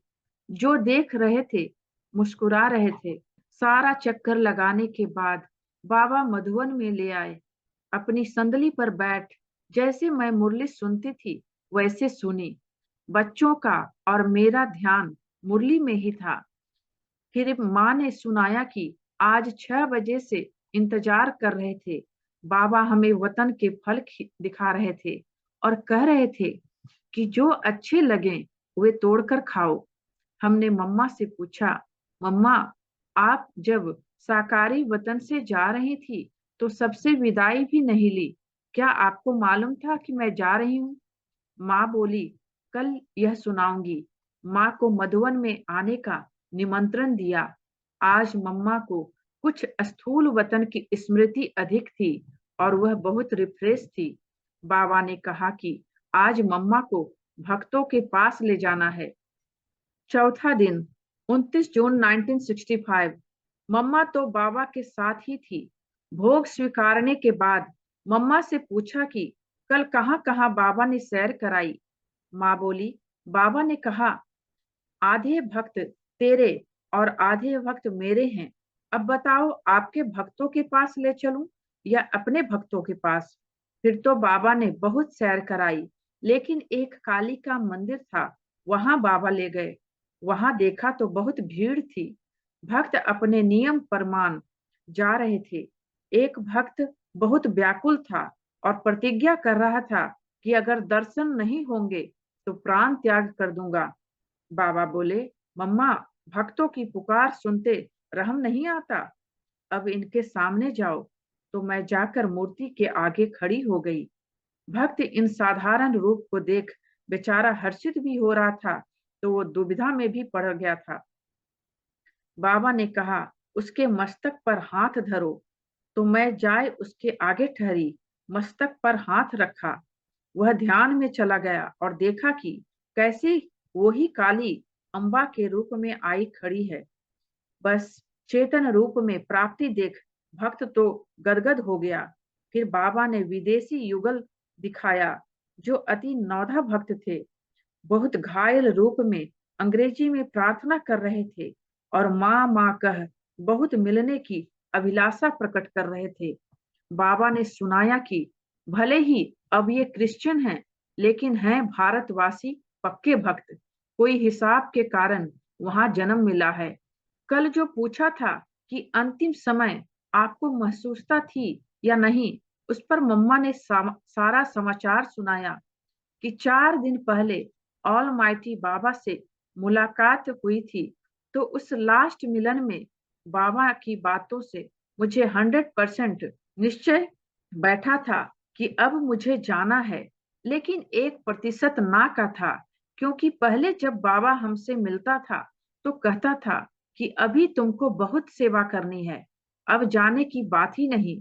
जो देख रहे थे मुस्कुरा रहे थे। सारा चक्कर लगाने के बाद बाबा मधुवन में ले आए। अपनी संदली पर बैठ जैसे मैं मुरली सुनती थी वैसे सुनी। बच्चों का और मेरा ध्यान मुरली में ही था। फिर माँ ने सुनाया कि आज 6 बजे से इंतजार कर रहे थे। बाबा हमें वतन के फल दिखा रहे थे और कह रहे थे कि जो अच्छे लगे वे तोड़कर खाओ। हमने मम्मा से पूछा, मम्मा, आप जब साकारी वतन से जा रही थी तो सबसे विदाई भी नहीं ली, क्या आपको मालूम था कि मैं जा रही हूँ? माँ बोली, कल यह सुनाऊंगी। माँ को मधुवन में आने का निमंत्रण दिया। आज मम्मा को कुछ स्थूल वतन की स्मृति अधिक थी और वह बहुत रिफ्रेश थी। बाबा ने कहा कि आज मम्मा को भक्तों के पास ले जाना है। चौथा दिन 29 जून 1965। मम्मा तो बाबा के साथ ही थी। भोग स्वीकारने के बाद मम्मा से पूछा कि कल कहाँ कहाँ बाबा ने सैर कराई। माँ बोली, बाबा ने कहा आधे भक्त तेरे और आधे भक्त मेरे हैं। अब बताओ आपके भक्तों के पास ले चलूं या अपने भक्तों के पास। फिर तो बाबा ने बहुत सैर कराई, लेकिन एक काली का मंदिर था, वहां बाबा ले गए। वहां देखा तो बहुत भीड़ थी। भक्त अपने नियम परमान जा रहे थे। एक भक्त बहुत व्याकुल था और प्रतिज्ञा कर रहा था कि अगर दर्शन नहीं होंगे तो प्राण त्याग कर दूंगा। बाबा बोले, मम्मा, भक्तों की पुकार सुनते रहम नहीं आता। अब इनके सामने जाओ। तो मैं जाकर मूर्ति के आगे खड़ी हो गई। भक्त इन साधारण रूप को देख बेचारा हर्षित भी हो रहा था, तो वो दुविधा में भी पड़ गया था। बाबा ने कहा, उसके मस्तक पर हाथ धरो। तो मैं जाए उसके आगे ठहरी, मस्तक पर हाथ रखा। वह ध्यान में चला गया और देखा कि कैसी वही काली अम्बा के रूप में आई खड़ी है। बस चेतन रूप में प्राप्ति देख भक्त तो गदगद हो गया। फिर बाबा ने विदेशी युगल दिखाया जो अति नौधा भक्त थे। बहुत घायल रूप में अंग्रेजी में प्रार्थना कर रहे थे और माँ माँ कह बहुत मिलने की अभिलाषा प्रकट कर रहे थे। बाबा ने सुनाया कि भले ही अब ये क्रिश्चियन हैं, लेकिन हैं भारतवासी पक्के भक्त। कोई हिसाब के कारण वहां जन्म मिला है। कल जो पूछा था कि अंतिम समय आपको महसूसता थी या नहीं, उस पर मम्मा ने सारा समाचार सुनाया कि 4 दिन पहले ऑल माइटी बाबा से मुलाकात हुई थी। तो उस लास्ट मिलन में बाबा की बातों से मुझे 100% निश्चय बैठा था कि अब मुझे जाना है, लेकिन 1% ना का था, क्योंकि पहले जब बाबा हमसे मिलता था तो कहता था कि अभी तुमको बहुत सेवा करनी है, अब जाने की बात ही नहीं।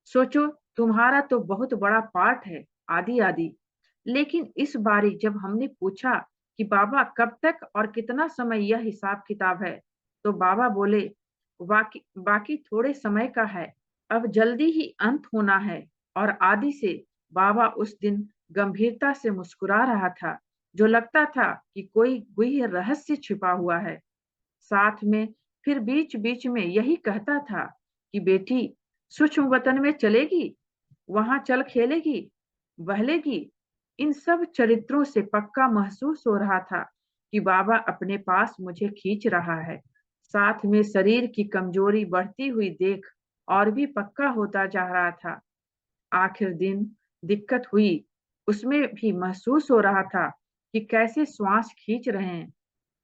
सोचो, तुम्हारा तो बहुत बड़ा पार्ट है, आदि आदि। लेकिन इस बारी जब हमने पूछा कि बाबा कब तक और कितना समय यह हिसाब किताब है, तो बाबा बोले, बाकी बाकी थोड़े समय का है, अब जल्दी ही अंत होना है। और आदि से बाबा उस दिन गंभीरता से मुस्कुरा रहा था, जो लगता था कि कोई गुह्य रहस्य छिपा हुआ है। साथ में फिर बीच बीच में यही कहता था कि बेटी, सूक्ष्म वतन में चलेगी, वहां चल खेलेगी, बहलेगी। इन सब चरित्रों से पक्का महसूस हो रहा था कि बाबा अपने पास मुझे खींच रहा है। साथ में शरीर की कमजोरी बढ़ती हुई देख और भी पक्का होता जा रहा था। आखिर दिन दिक्कत हुई, उसमें भी महसूस हो रहा था कि कैसे श्वास खींच रहे हैं।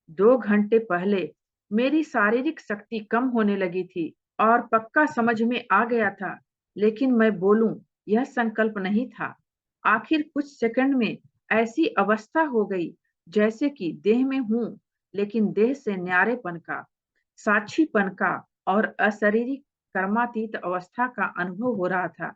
2 घंटे पहले मेरी शारीरिक शक्ति कम होने लगी थी और पक्का समझ में आ गया था, लेकिन मैं बोलूं यह संकल्प नहीं था। आखिर कुछ सेकंड में ऐसी अवस्था हो गई जैसे कि देह में हूं, लेकिन देह से न्यारेपन का, साक्षीपन का और अशरीरी कर्मातीत अवस्था का अनुभव हो रहा था।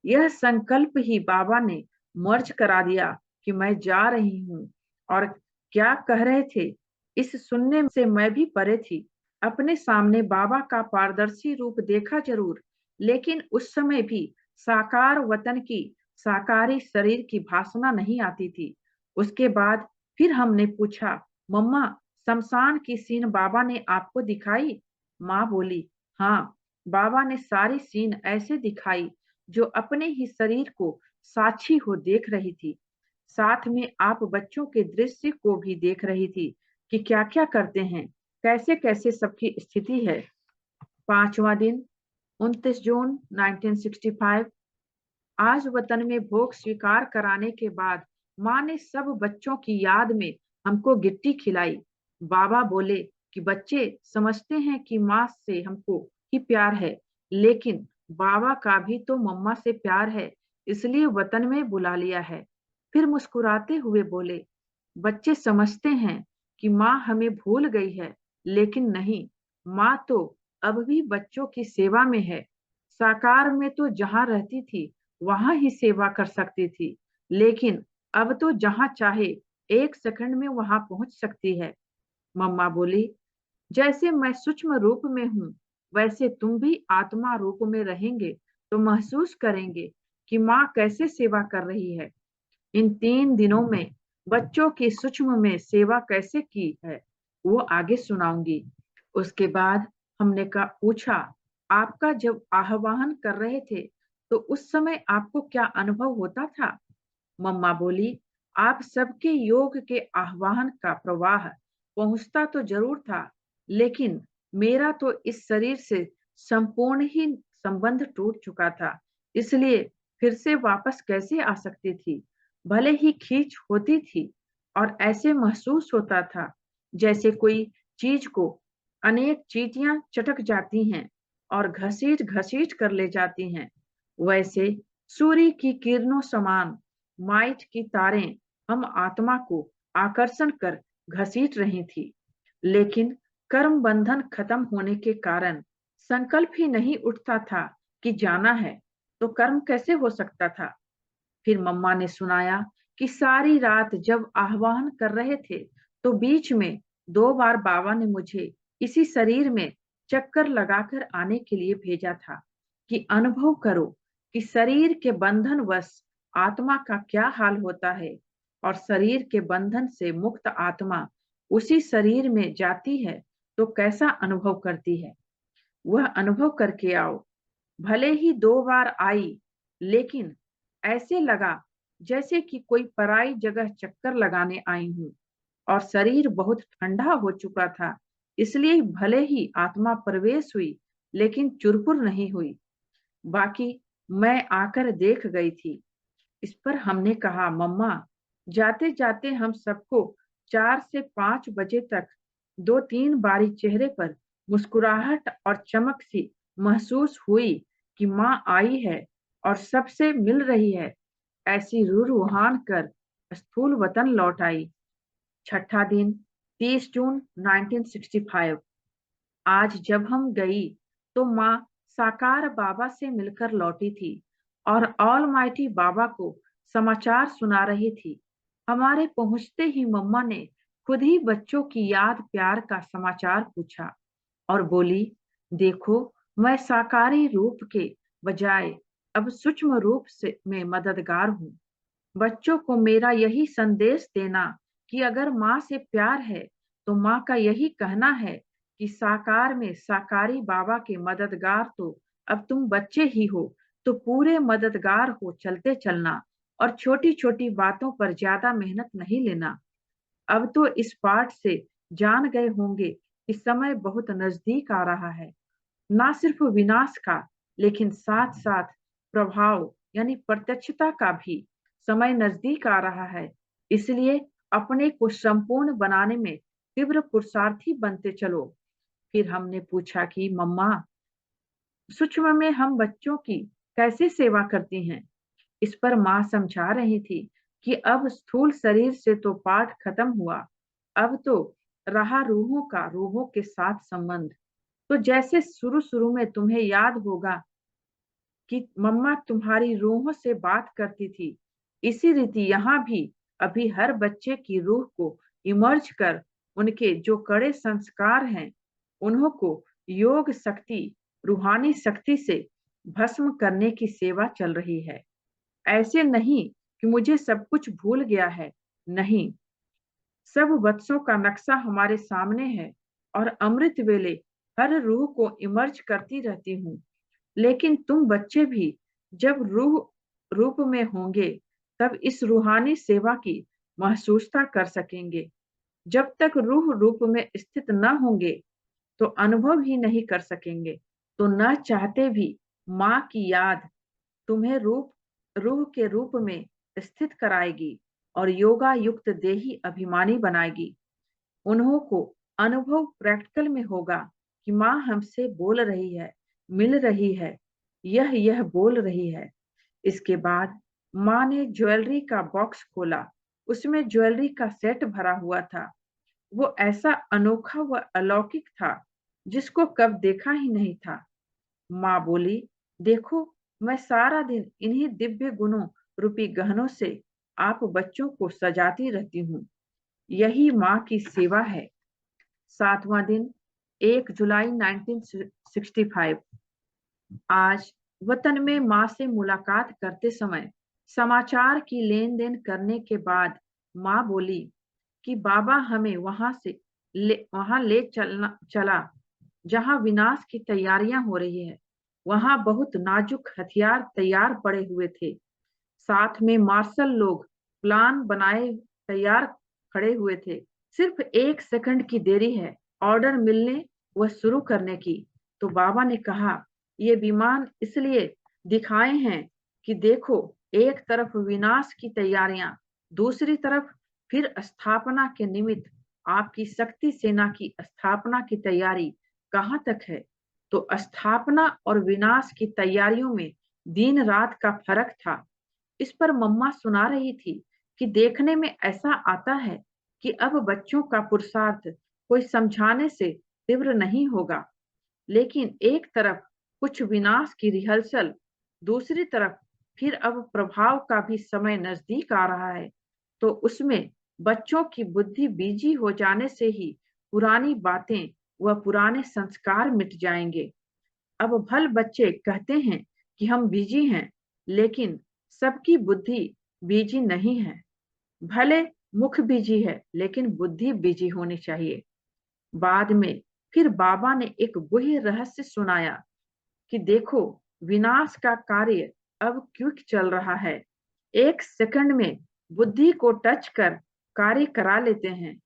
यह संकल्प ही बाबा ने मर्ज करा दिया कि मैं जा रही हूँ। और क्या कह रहे थे, इस सुनने से मैं भी परे थी। अपने सामने बाबा का पारदर्शी रूप देखा जरूर, लेकिन उस समय भी साकार वतन की साकारी शरीर की भासना नहीं आती थी। उसके बाद फिर हमने पूछा, मम्मा, शमशान की सीन बाबा ने आपको दिखाई? माँ बोली, हाँ, बाबा ने सारी सीन ऐसे दिखाई जो अपने ही शरीर को साक्षी हो देख रही थी। साथ में आप बच्चों के दृश्य को भी देख रही थी कि क्या क्या करते हैं, कैसे कैसे सबकी स्थिति है। 5वां दिन, 29 जून 1965। आज वतन में भोग स्वीकार कराने के बाद माँ ने सब बच्चों की याद में हमको गिट्टी खिलाई। बाबा बोले कि बच्चे समझते हैं कि माँ से हमको ही प्यार है, लेकिन बाबा का भी तो मम्मा से प्यार है, इसलिए वतन में बुला लिया है। फिर मुस्कुराते हुए बोले, बच्चे समझते हैं कि माँ हमें भूल गई है, लेकिन नहीं, माँ तो अब भी बच्चों की सेवा में है। साकार में तो जहाँ रहती थी वहां ही सेवा कर सकती थी, लेकिन अब तो जहां चाहे 1 सेकंड में वहां पहुंच सकती है। मम्मा बोली, जैसे मैं सूक्ष्म रूप में हूँ, वैसे तुम भी आत्मा रूप में रहेंगे तो महसूस करेंगे कि माँ कैसे सेवा कर रही है। इन 3 दिनों में बच्चों की सूक्ष्म में सेवा कैसे की है वो आगे सुनाऊंगी। उसके बाद हमने का पूछा, आपका जब आह्वान कर रहे थे तो उस समय आपको क्या अनुभव होता था? मम्मा बोली, आप सबके योग के आह्वान का प्रवाह पहुंचता तो जरूर था, लेकिन मेरा तो इस शरीर से संपूर्ण ही संबंध टूट चुका था, इसलिए फिर से वापस कैसे आ सकती थी? भले ही खींच होती थी और ऐसे महसूस होता था जैसे कोई चीज को अनेक चींटियां चटक जाती हैं और घसीट घसीट कर ले जाती हैं, वैसे सूर्य की किरणों समान माइट की तारें हम आत्मा को आकर्षण कर घसीट रही थी। लेकिन कर्म बंधन खत्म होने के कारण संकल्प ही नहीं उठता था कि जाना है, तो कर्म कैसे हो सकता था? फिर मम्मा ने सुनाया कि सारी रात जब आह्वान कर रहे थे तो बीच में 2 बार बाबा ने मुझे इसी शरीर में चक्कर लगाकर आने के लिए भेजा था कि अनुभव करो कि शरीर के बंधन वश आत्मा का क्या हाल होता है, और शरीर के बंधन से मुक्त आत्मा उसी शरीर में जाती है तो कैसा अनुभव करती है, वह अनुभव करके आओ। भले ही 2 बार आई, लेकिन ऐसे लगा जैसे कि कोई पराई जगह चक्कर लगाने आई हूँ, और शरीर बहुत ठंडा हो चुका था, इसलिए भले ही आत्मा प्रवेश हुई, लेकिन चुरपुर नहीं हुई। बाकी मैं आकर देख गई थी। इस पर हमने कहा, मम्मा, जाते जाते हम सबको 4 से 5 बजे तक 2-3 बारी चेहरे पर मुस्कुराहट और चमक सी महसूस हुई कि माँ आई है और सबसे मिल रही है। ऐसी रूहान कर स्थूल वतन लौट आई। 6ठा दिन, 30 जून 1965। आज जब हम गई तो माँ साकार बाबा से मिलकर लौटी थी और ऑल माइटी बाबा को समाचार सुना रही थी। हमारे पहुंचते ही मम्मा ने खुद ही बच्चों की याद प्यार का समाचार पूछा और बोली, देखो, मैं साकारी रूप के बजाय अब सूक्ष्म रूप से में मददगार हूँ। बच्चों को मेरा यही संदेश देना कि अगर माँ से प्यार है तो माँ का यही कहना है कि साकार में साकारी बाबा के मददगार तो अब तुम बच्चे ही हो तो पूरे मददगार हो चलते चलना और छोटी छोटी बातों पर ज्यादा मेहनत नहीं लेना। अब तो इस पाठ से जान गए होंगे कि समय बहुत नजदीक आ रहा है, ना सिर्फ विनाश का लेकिन साथ साथ प्रभाव यानी प्रत्यक्षता का भी समय नजदीक आ रहा है। इसलिए अपने को संपूर्ण बनाने में तीव्र पुरुषार्थी बनते चलो। फिर हमने पूछा कि मम्मा, सूक्ष्म में हम बच्चों की कैसे सेवा करती हैं? इस पर माँ समझा रही थी कि अब स्थूल शरीर से तो पाठ खत्म हुआ, अब तो रहा रूहों का, रूहों के साथ संबंध। तो जैसे शुरू शुरू में तुम्हें याद होगा कि मम्मा तुम्हारी रूहों से बात करती थी, इसी रीति यहाँ भी अभी हर बच्चे की रूह को इमर्ज कर उनके जो कड़े संस्कार हैं उन्हों को योग शक्ति, रूहानी शक्ति से भस्म करने की सेवा चल रही है। ऐसे नहीं कि मुझे सब कुछ भूल गया है, नहीं, सब वत्सों का नक्शा हमारे सामने है और अमृत वेले हर रूह को इमर्ज करती रहती हूँ। लेकिन तुम बच्चे भी जब रूह रूप में होंगे तब इस रूहानी सेवा की महसूसता कर सकेंगे। जब तक रूह रूप में स्थित न होंगे तो अनुभव ही नहीं कर सकेंगे। तो न चाहते भी माँ की याद तुम्हें रूह के रूप में स्थित कराएगी और योगा युक्त देही अभिमानी बनाएगी। उन्हों को अनुभव प्रैक्टिकल में होगा कि माँ हमसे बोल रही है, मिल रही है, यह बोल रही है। इसके बाद माँ ने ज्वेलरी का बॉक्स खोला, उसमें ज्वेलरी का सेट भरा हुआ था। वो ऐसा अनोखा व अलौकिक था जिसको कब देखा ही नहीं था। माँ बोली, देखो, मैं सारा दिन इन्हीं दिव्य गुणों रूपी गहनों से आप बच्चों को सजाती रहती हूँ। यही माँ की सेवा है। 7वां दिन, 1 जुलाई 1965। आज वतन में माँ से मुलाकात करते समय समाचार की लेन देन करने के बाद माँ बोली कि बाबा हमें वहां ले चला जहां विनाश की तैयारियां हो रही है। वहां बहुत नाजुक हथियार तैयार पड़े हुए थे, साथ में मार्शल लोग प्लान बनाए तैयार खड़े हुए थे। सिर्फ 1 सेकंड की देरी है ऑर्डर मिलने व शुरू करने की। तो बाबा ने कहा, ये विमान इसलिए दिखाए हैं कि देखो, एक तरफ विनाश की तैयारियां, दूसरी तरफ फिर स्थापना के निमित्त आपकी शक्ति सेना की स्थापना की तैयारी कहाँ तक है। तो स्थापना और विनाश की तैयारियों में दिन रात का फर्क था। इस पर मम्मा सुना रही थी कि देखने में ऐसा आता है कि अब बच्चों का पुरुषार्थ कोई समझाने से तीव्र नहीं होगा, लेकिन एक तरफ कुछ विनाश की रिहर्सल, दूसरी तरफ फिर अब प्रभाव का भी समय नजदीक आ रहा है। तो उसमें बच्चों की बुद्धि बीजी हो जाने से ही पुरानी बातें व पुराने संस्कार मिट जाएंगे। अब भल बच्चे कहते हैं कि हम बिजी हैं, लेकिन सबकी बुद्धि बिजी नहीं है। भले मुख बिजी है लेकिन बुद्धि बिजी होनी चाहिए। बाद में फिर बाबा ने एक गुह्य रहस्य सुनाया कि देखो, विनाश का कार्य अब क्विक चल रहा है। 1 सेकंड में बुद्धि को टच कर कार्य करा लेते हैं।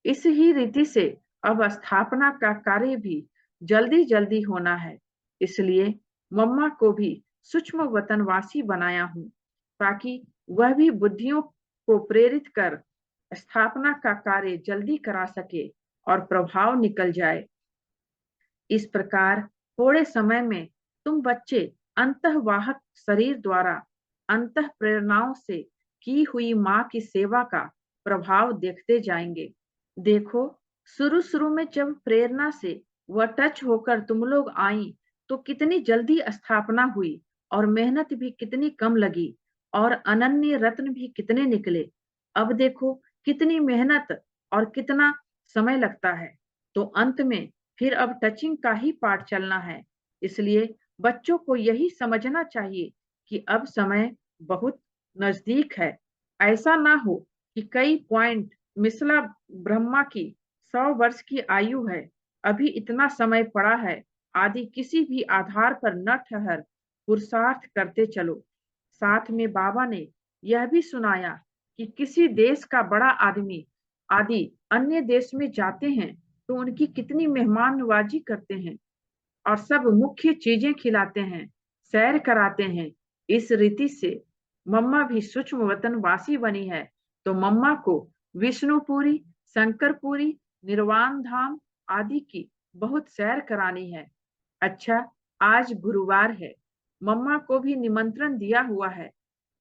इस ही रीति से अब स्थापना का कार्य भी जल्दी जल्दी होना है। इसलिए मम्मा को भी सूक्ष्म वतनवासी बनाया हूं, ताकि वह भी बुद्धियों को प्रेरित कर स्थापना का कार्य जल्दी करा सके और प्रभाव निकल जाए। इस प्रकार थोड़े समय में तुम बच्चे अंतःवाहक शरीर द्वारा अंतः प्रेरणाओं से की हुई माँ की सेवा का प्रभाव देखते जाएंगे। देखो, शुरू शुरू में जब प्रेरणा से वह टच होकर तुम लोग आई तो कितनी जल्दी स्थापना हुई और मेहनत भी कितनी कम लगी और अनन्य रत्न भी कितने निकले। अब देखो कितनी मेहनत और कितना समय लगता है। तो अंत में फिर अब टचिंग का ही पार्ट चलना है। इसलिए बच्चों को यही समझना चाहिए कि अब समय बहुत नजदीक है। ऐसा ना हो कि कई पॉइंट मिसला ब्रह्मा की 100 वर्ष की आयु है, अभी इतना समय पड़ा है आदि किसी भी आधार पर न ठहर पुरुषार्थ करते चलो। साथ में बाबा ने यह भी सुनाया कि किसी देश का बड़ा आदमी आदि अन्य देश में जाते हैं तो उनकी कितनी मेहमान नवाजी करते हैं और सब मुख्य चीजें खिलाते हैं, सैर कराते हैं। इस रीति से मम्मा भी सूक्ष्म वतन वासी बनी है, तो मम्मा को विष्णुपुरी, शंकरपुरी, निर्वाण धाम आदि की बहुत सैर करानी है। अच्छा, आज गुरुवार है, मम्मा को भी निमंत्रण दिया हुआ है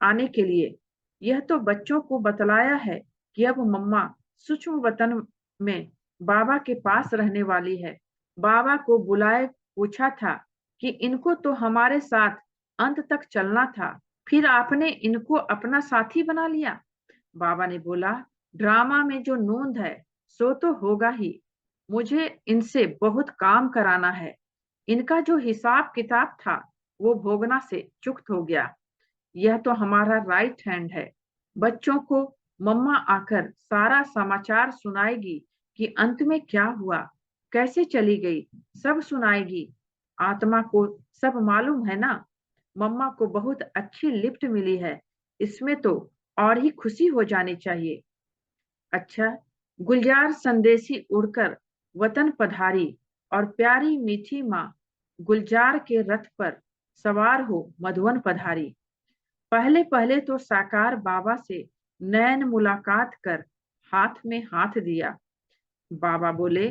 आने के लिए। यह तो बच्चों को बतलाया है कि अब मम्मा सूक्ष्म वतन में बाबा के पास रहने वाली है। बाबा को बुलाए पूछा था कि इनको तो हमारे साथ अंत तक चलना था, फिर आपने इनको अपना साथी बना लिया। बाबा ने बोला, ड्रामा में जो नोंद है सो तो होगा ही, मुझे इनसे बहुत काम कराना है। इनका जो हिसाब किताब था वो भोगना से चुक्त हो गया। यह तो हमारा राइट हैंड है। बच्चों को मम्मा आकर सारा समाचार सुनाएगी कि अंत में क्या हुआ, कैसे चली गई, सब सुनाएगी। आत्मा को सब मालूम है ना। मम्मा को बहुत अच्छी लिफ्ट मिली है, इसमें तो और ही खुशी हो जानी चाहिए। अच्छा, गुलजार संदेशी उड़कर वतन पधारी और प्यारी मीठी माँ गुलजार के रथ पर सवार हो मधुवन पधारी। पहले पहले तो साकार बाबा से नैन मुलाकात कर हाथ में हाथ दिया। बाबा बोले,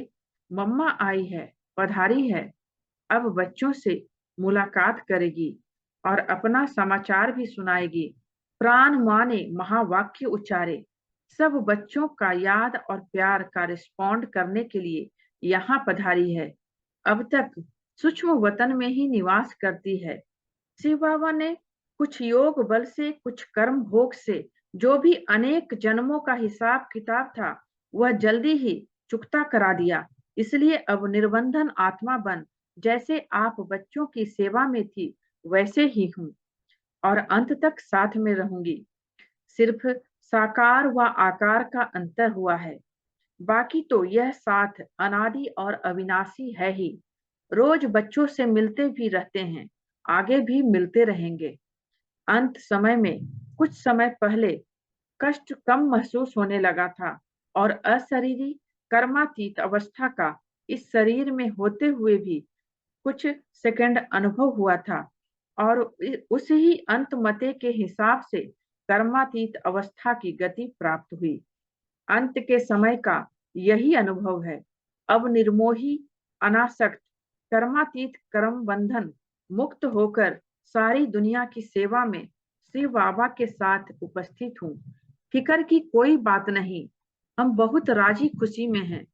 मम्मा आई है, पधारी है, अब बच्चों से मुलाकात करेगी और अपना समाचार भी सुनाएगी। प्राण माँ ने महावाक्य उच्चारे। सब बच्चों का याद और प्यार का रिस्पॉन्ड करने के लिए यहाँ पधारी है। अब तक सूक्ष्म वतन में ही निवास करती है। शिव बाबा ने कुछ योग बल से, कुछ कर्म भोग से जो भी अनेक जन्मों का हिसाब किताब था वह जल्दी ही चुकता करा दिया। इसलिए अब निर्बंधन आत्मा बन जैसे आप बच्चों की सेवा में थी वैसे ही हूँ और अंत तक साथ में रहूंगी। सिर्फ साकार व आकार का अंतर हुआ है, बाकी तो यह साथ अनादि और अविनाशी है ही। रोज बच्चों से मिलते भी रहते हैं, आगे भी मिलते रहेंगे। अंत समय में कुछ समय पहले कष्ट कम महसूस होने लगा था और अशरीरी कर्मातीत अवस्था का इस शरीर में होते हुए भी कुछ सेकंड अनुभव हुआ था और उस ही अंत मते के हिसाब से कर्मातीत अवस्था की गति प्राप्त हुई। अंत के समय का यही अनुभव है। अब निर्मोही, अनासक्त, कर्मातीत, कर्म बंधन मुक्त होकर सारी दुनिया की सेवा में शिव बाबा के साथ उपस्थित हूँ। फिकर की कोई बात नहीं, हम बहुत राजी खुशी में हैं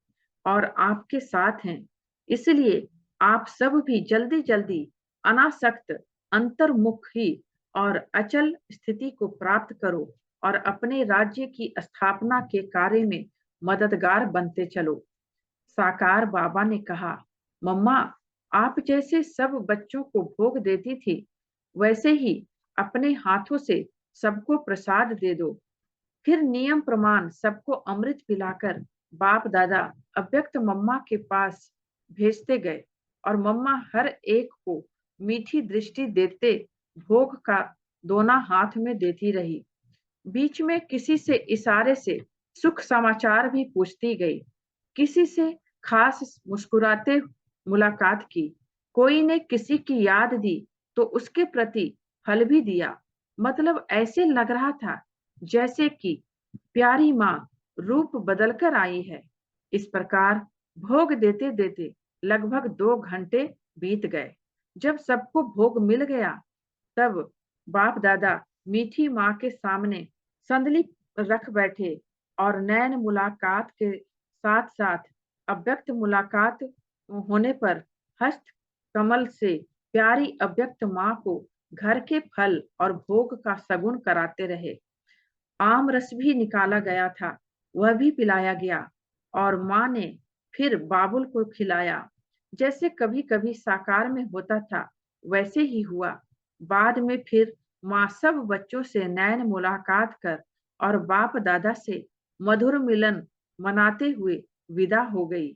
और आपके साथ हैं। इसलिए आप सब भी जल्दी जल्दी अनासक्त, अंतर्मुखी और अचल स्थिति को प्राप्त करो और अपने राज्य की स्थापना के कार्य में मददगार बनते चलो। साकार बाबा ने कहा, मम्मा, आप जैसे सब बच्चों को भोग देती थी वैसे ही अपने हाथों से सबको प्रसाद दे दो। फिर नियम प्रमाण सबको अमृत पिलाकर बाप दादा अव्यक्त मम्मा के पास भेजते गए और मम्मा हर एक को मीठी दृष्टि देते भोग का दोना हाथ में देती रही। बीच में किसी से इशारे से सुख समाचार भी पूछती गई, किसी से खास मुस्कुराते मुलाकात की। कोई ने किसी की याद दी तो उसके प्रति फल भी दिया। मतलब ऐसे लग रहा था जैसे कि प्यारी माँ रूप बदलकर आई है। इस प्रकार भोग देते देते लगभग 2 घंटे बीत गए। जब सबको भोग मिल गया तब बाप दादा मीठी माँ के सामने संदली रख बैठे और नैन मुलाकात के साथ साथ अव्यक्त मुलाकात होने पर हस्त कमल से प्यारी अव्यक्त माँ को घर के फल और भोग का सगुन कराते रहे। आम रस भी निकाला गया था, वह भी पिलाया गया और माँ ने फिर बाबुल को खिलाया। जैसे कभी कभी साकार में होता था वैसे ही हुआ। बाद में फिर माँ सब बच्चों से नैन मुलाकात कर और बाप दादा से मधुर मिलन मनाते हुए विदा हो गई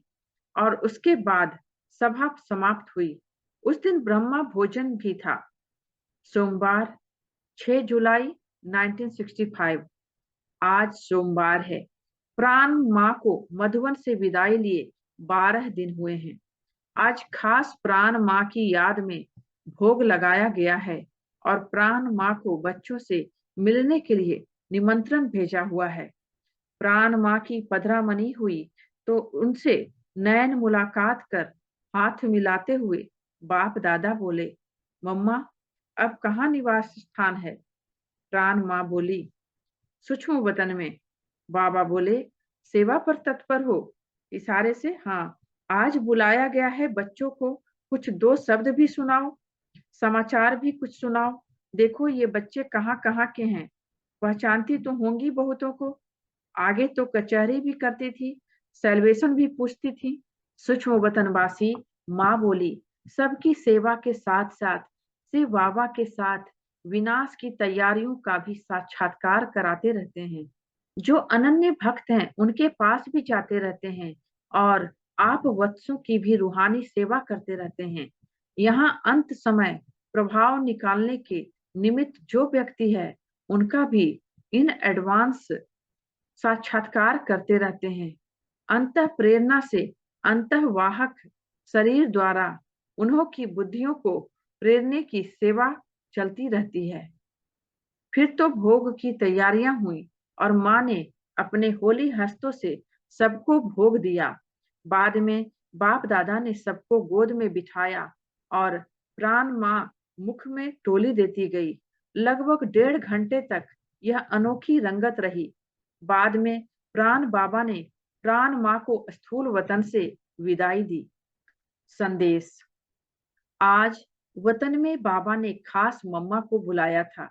और उसके बाद सभा समाप्त हुई। उस दिन ब्रह्मा भोजन भी था। सोमवार 6 जुलाई 1965। आज सोमवार है। प्राण माँ को मधुवन से विदाई लिए 12 दिन हुए हैं। आज खास प्राण माँ की याद में भोग लगाया गया है और प्राण माँ को बच्चों से मिलने के लिए निमंत्रण भेजा हुआ है। प्राण माँ की पधरामनी हुई तो उनसे नैन मुलाकात कर हाथ मिलाते हुए बाप दादा बोले, मम्मा अब कहाँ निवास स्थान है? प्राण माँ बोली, सूक्ष्म वतन में। बाबा बोले, सेवा पर तत्पर हो? इशारे से हाँ। आज बुलाया गया है बच्चों को, कुछ दो शब्द भी सुनाओ, समाचार भी कुछ सुनाओ। देखो ये बच्चे कहाँ कहाँ के हैं, पहचानती तो होंगी बहुतों को। आगे तो कचहरी भी करती थी, सैल्वेशन भी पूछती थी। सूक्ष्म वतनवासी माँ बोली, सबकी सेवा के साथ साथ शिव बाबा के साथ विनाश की तैयारियों का भी साक्षात्कार कराते रहते हैं। जो अनन्य भक्त हैं उनके पास भी जाते रहते हैं और आप वत्सों की भी रूहानी सेवा करते रहते हैं। यहाँ अंत समय प्रभाव निकालने के निमित्त जो व्यक्ति है उनका भी इन एडवांस साक्षात्कार करते रहते हैं। अंतः प्रेरणा से अंतःवाहक शरीर द्वारा उन्हों की बुद्धियों को प्रेरने की सेवा चलती रहती है। फिर तो भोग की तैयारियां हुई और माँ ने अपने होली हस्तों से सबको भोग दिया। बाद में बाप दादा ने सबको गोद में बिठाया और प्राण माँ मुख में टोली देती गई। लगभग 1.5 घंटे तक यह अनोखी रंगत रही। बाद में प्राण बाबा ने प्राण माँ को स्थूल वतन से विदाई दी। संदेश। आज वतन में बाबा ने खास मम्मा को बुलाया था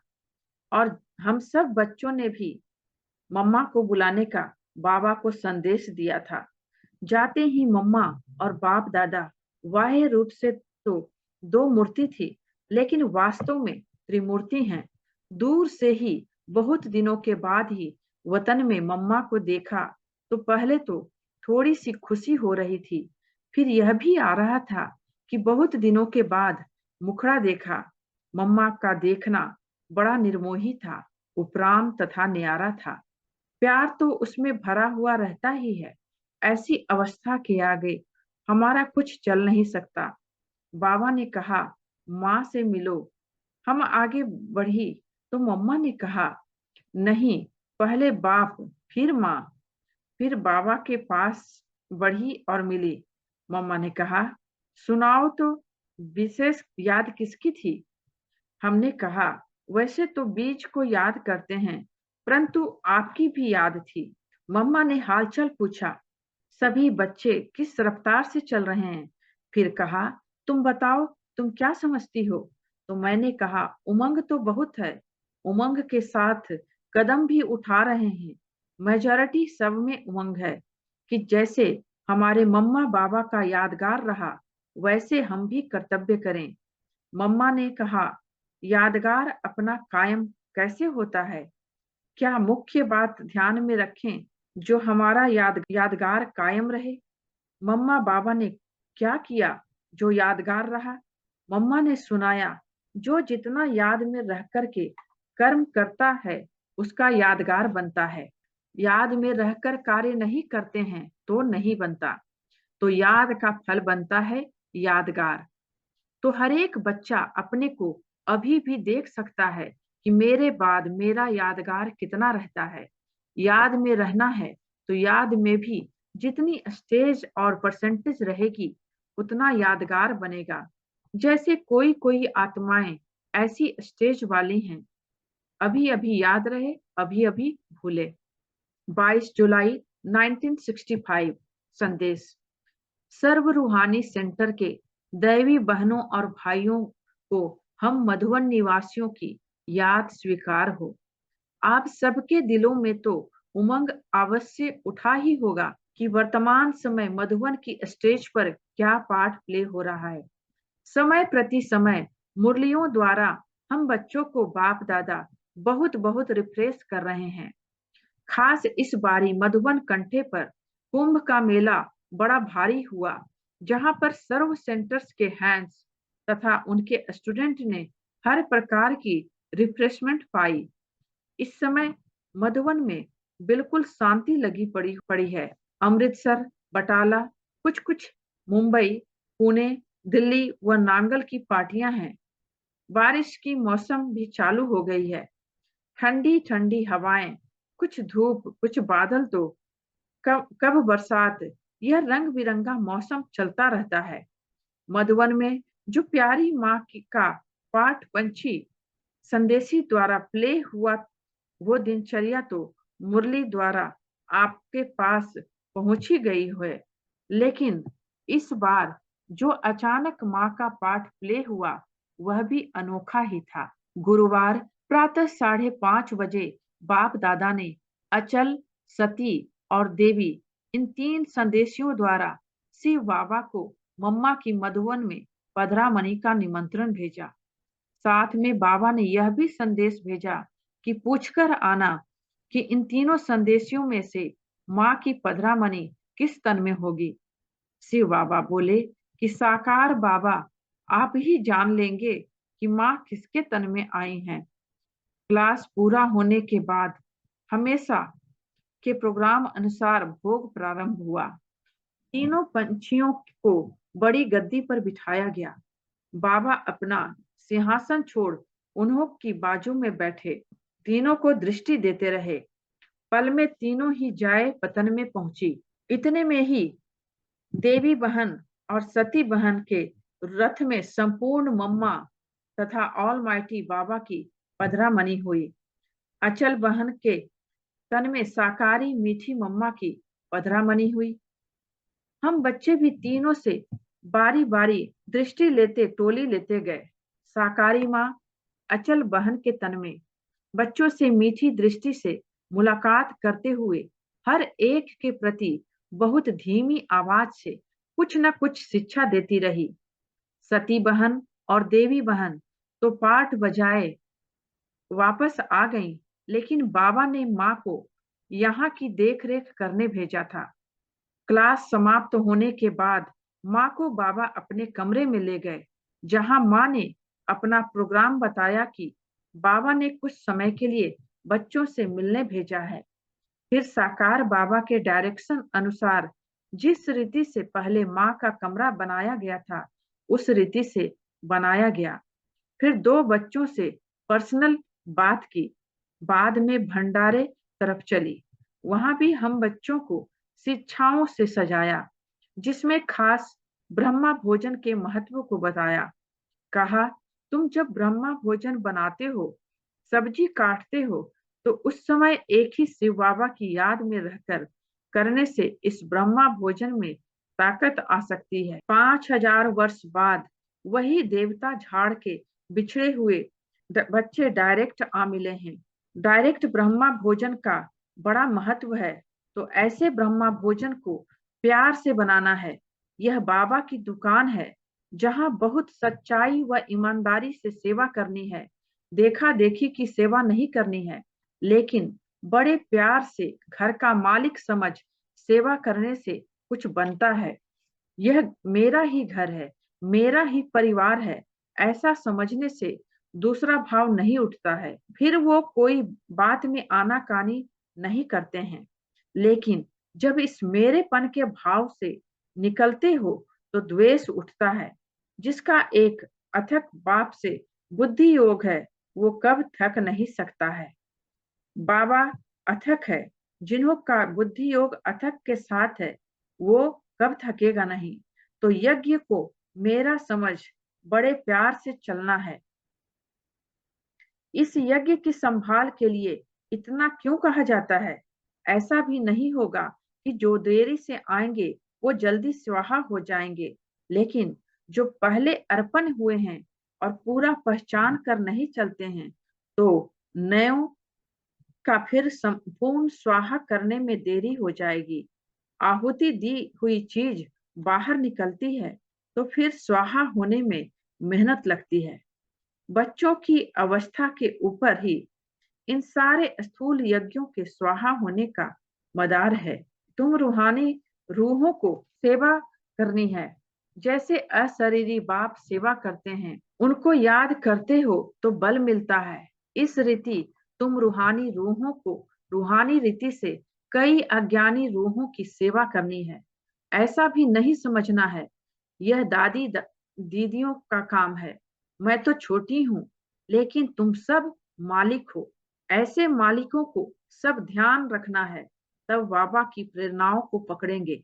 और हम सब बच्चों ने भी मम्मा को बुलाने का बाबा को संदेश दिया था। जाते ही मम्मा और बाप दादा बाह्य रूप से तो दो मूर्ति थी, लेकिन वास्तव में त्रिमूर्ति हैं। दूर से ही बहुत दिनों के बाद ही वतन में मम्मा को देखा तो पहले तो थोड़ी सी खुशी हो रही थी, फिर यह भी आ रहा था कि बहुत दिनों के बाद मुखड़ा देखा। मम्मा का देखना बड़ा निर्मोही था, उपराम तथा न्यारा था। प्यार तो उसमें भरा हुआ रहता ही है। ऐसी अवस्था के आगे हमारा कुछ चल नहीं सकता। बाबा ने कहा, माँ से मिलो। हम आगे बढ़ी तो मम्मा ने कहा, नहीं, पहले बाप फिर माँ। फिर बाबा के पास बढ़ी और मिली। मम्मा ने कहा, सुनाओ तो, विशेष याद किसकी थी? हमने कहा, वैसे तो बीज को याद करते हैं, परंतु आपकी भी याद थी। मम्मा ने हालचाल पूछा, सभी बच्चे किस रफ्तार से चल रहे हैं? फिर कहा, तुम बताओ, तुम क्या समझती हो? तो मैंने कहा, उमंग तो बहुत है, उमंग के साथ कदम भी उठा रहे हैं। मेजॉरिटी सब में उमंग है कि जैसे हमारे मम्मा बाबा का यादगार रहा, वैसे हम भी कर्तव्य करें। मम्मा ने कहा, यादगार अपना कायम कैसे होता है? क्या मुख्य बात ध्यान में रखें जो हमारा यादगार कायम रहे? मम्मा बाबा ने क्या किया जो यादगार रहा? मम्मा ने सुनाया, जो जितना याद में रह करके कर्म करता है उसका यादगार बनता है। याद में रहकर कार्य नहीं करते हैं तो नहीं बनता, तो याद का फल बनता है यादगार। तो हर एक बच्चा अपने को अभी भी देख सकता है कि मेरे बाद मेरा यादगार कितना रहता है। याद में रहना है तो याद में भी जितनी स्टेज और परसेंटेज रहेगी उतना यादगार बनेगा। जैसे कोई कोई आत्माएं ऐसी स्टेज वाली हैं, अभी अभी याद रहे, अभी अभी भूले। 22 जुलाई 1965। संदेश। सर्व रूहानी सेंटर के दैवी बहनों और भाइयों को हम मधुवन निवासियों की याद स्वीकार हो। आप सबके दिलों में तो उमंग अवश्य उठा ही होगा कि वर्तमान समय मधुवन की स्टेज पर क्या पाठ प्ले हो रहा है। समय प्रति समय मुरलियों द्वारा हम बच्चों को बाप दादा बहुत बहुत रिफ्रेश कर रहे हैं। खास इस बारी मधुबन कंठे पर कुंभ का मेला बड़ा भारी हुआ। जहां पर सर्व सेंटर्स के हैंड्स तथा उनके स्टूडेंट ने हर प्रकार की रिफ्रेशमेंट पाई। इस समय मधुबन में बिल्कुल शांति लगी पड़ी पड़ी है। अमृतसर, बटाला, कुछ कुछ मुंबई, पुणे, दिल्ली व नांगल की पार्टियां हैं। बारिश की मौसम भी चालू हो गई है। ठंडी ठंडी हवाएं, कुछ धूप, कुछ बादल, तो कब कब बरसात, यह रंग बिरंगा मौसम चलता रहता है। मधुबन में जो प्यारी माँ की का पाठ पंछी संदेशी द्वारा प्ले हुआ, वो दिनचर्या तो मुरली द्वारा आपके पास पहुंची गई है। लेकिन इस बार जो अचानक माँ का पाठ प्ले हुआ, वह भी अनोखा ही था। गुरुवार प्रातः 5:30 बजे बाप दादा ने अचल, सती और देवी, इन 3 संदेशियों द्वारा शिव बाबा को मम्मा की मधुबन में पधरामणि का निमंत्रण भेजा। साथ में बाबा ने यह भी संदेश भेजा कि पूछकर आना कि इन 3 संदेशियों में से माँ की पधरामणि किस तन में होगी। शिव बाबा बोले कि साकार बाबा, आप ही जान लेंगे कि माँ किसके तन में आई हैं। क्लास पूरा होने के बाद हमेशा के प्रोग्राम अनुसार भोग प्रारंभ हुआ। 3 पंछियों को बड़ी गद्दी पर बिठाया गया। बाबा अपना सिंहासन छोड़ उन्हों की बाजू में बैठे, तीनों को दृष्टि देते रहे। पल में तीनों ही जाए पतन में पहुंची। इतने में ही देवी बहन और सती बहन के रथ में संपूर्ण मम्मा तथा ऑल माइटी बाबा की पधरामणि हुई। अचल बहन के तन में साकारी मीठी मम्मा की पधरामणि हुई। हम बच्चे भी तीनों से बारी बारी दृष्टि लेते टोली लेते गए। साकारी माँ अचल बहन के तन में बच्चों से मीठी दृष्टि से मुलाकात करते हुए हर एक के प्रति बहुत धीमी आवाज से कुछ न कुछ शिक्षा देती रही। सती बहन और देवी बहन तो पाठ बजाए वापस आ गईं, लेकिन बाबा ने माँ को यहाँ की देखरेख करने भेजा था। क्लास समाप्त होने के बाद माँ को बाबा अपने कमरे में ले गए, जहां माँ ने अपना प्रोग्राम बताया कि बाबा ने कुछ समय के लिए बच्चों से मिलने भेजा है। फिर साकार बाबा के डायरेक्शन अनुसार जिस रीति से पहले माँ का कमरा बनाया गया था, उस रीति से बनाया गया। फिर 2 बच्चों से पर्सनल बात की, बाद में भंडारे तरफ चली। वहां भी हम बच्चों को शिक्षाओं से सजाया, जिसमें खास ब्रह्मा भोजन के महत्व को बताया। कहा, तुम जब ब्रह्मा भोजन बनाते हो, सब्जी काटते हो, तो उस समय एक ही शिव बाबा की याद में रहकर करने से इस ब्रह्मा भोजन में ताकत आ सकती है। 5,000 वर्ष बाद वही देवता झाड़ के बिछड़े हुए बच्चे डायरेक्ट आ मिले हैं। डायरेक्ट ब्रह्मा भोजन का बड़ा महत्व है, तो ऐसे ब्रह्मा भोजन को प्यार से बनाना है। यह बाबा की दुकान है, जहां बहुत सच्चाई व ईमानदारी से सेवा करनी है। देखा देखी की सेवा नहीं करनी है, लेकिन बड़े प्यार से घर का मालिक समझ सेवा करने से कुछ बनता है। यह मेरा ही घर है, मेरा ही परिवार है, ऐसा समझने से दूसरा भाव नहीं उठता है। फिर वो कोई बात में आनाकानी नहीं करते हैं। लेकिन जब इस मेरेपन के भाव से निकलते हो, तो द्वेष उठता है। जिसका एक अथक बाप से बुद्धि योग है, वो कब थक नहीं सकता है। बाबा अथक है, जिन्हों का बुद्धि योग अथक के साथ है, वो कब थकेगा नहीं। तो यज्ञ को मेरा समझ बड़े प्यार से चलना है। इस यज्ञ की संभाल के लिए इतना क्यों कहा जाता है? ऐसा भी नहीं होगा कि जो देरी से आएंगे वो जल्दी स्वाहा हो जाएंगे, लेकिन जो पहले अर्पण हुए हैं और पूरा पहचान कर नहीं चलते हैं, तो नयों का फिर संपूर्ण स्वाहा करने में देरी हो जाएगी। आहुति दी हुई चीज बाहर निकलती है, तो फिर स्वाहा होने में मेहनत लगती है। बच्चों की अवस्था के ऊपर ही इन सारे स्थूल यज्ञों के स्वाहा होने का मदार है। तुम रूहानी रूहों को सेवा करनी है, जैसे अशरीरी बाप सेवा करते हैं, उनको याद करते हो तो बल मिलता है। इस रीति तुम रूहानी रूहों को रूहानी रीति से कई अज्ञानी रूहों की सेवा करनी है। ऐसा भी नहीं समझना है यह दीदियों का काम है। मैं तो छोटी हूँ, लेकिन तुम सब मालिक हो। ऐसे मालिकों को सब ध्यान रखना है, तब बाबा की प्रेरणाओं को पकड़ेंगे।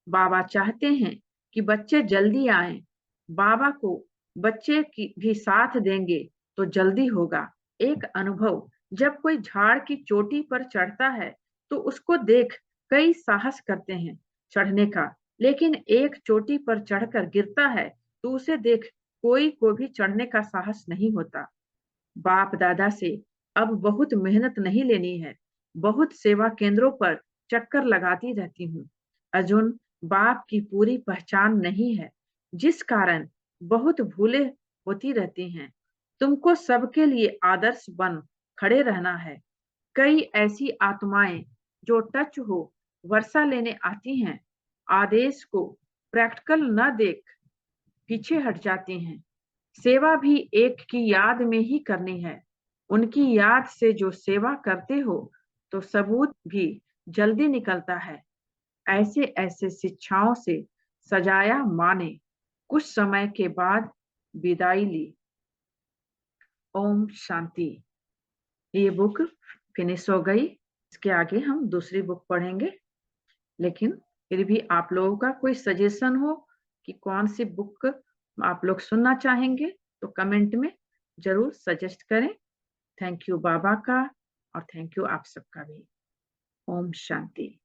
बाबा चाहते हैं कि बच्चे जल्दी आएं। बाबा को बच्चे की भी साथ देंगे तो जल्दी होगा। एक अनुभव, जब कोई झाड़ की चोटी पर चढ़ता है तो उसको देख कई साहस करते हैं चढ़ने का, लेकिन एक चोटी पर चढ़कर गिरता है तो उसे देख कोई को भी चढ़ने का साहस नहीं होता। बाप दादा से अब बहुत मेहनत नहीं लेनी है। बहुत सेवा केंद्रों पर चक्कर लगाती रहती हूँ। अर्जुन, बाप की पूरी पहचान नहीं है, जिस कारण बहुत भूले होती रहती हैं। तुमको सबके लिए आदर्श बन खड़े रहना है। कई ऐसी आत्माएं जो टच हो वर्षा लेने आती हैं, आदेश को प्रैक्टिकल न देख पीछे हट जाती हैं। सेवा भी एक की याद में ही करनी है। उनकी याद से जो सेवा करते हो तो सबूत भी जल्दी निकलता है। ऐसे ऐसे शिक्षाओं से सजाया माँ ने कुछ समय के बाद विदाई ली। ओम शांति। ये बुक फिनिश हो गई। इसके आगे हम दूसरी बुक पढ़ेंगे, लेकिन फिर भी आप लोगों का कोई सजेशन हो कि कौन सी बुक आप लोग सुनना चाहेंगे तो कमेंट में जरूर सजेस्ट करें। थैंक यू बाबा का, और थैंक यू आप सबका भी। ओम शांति।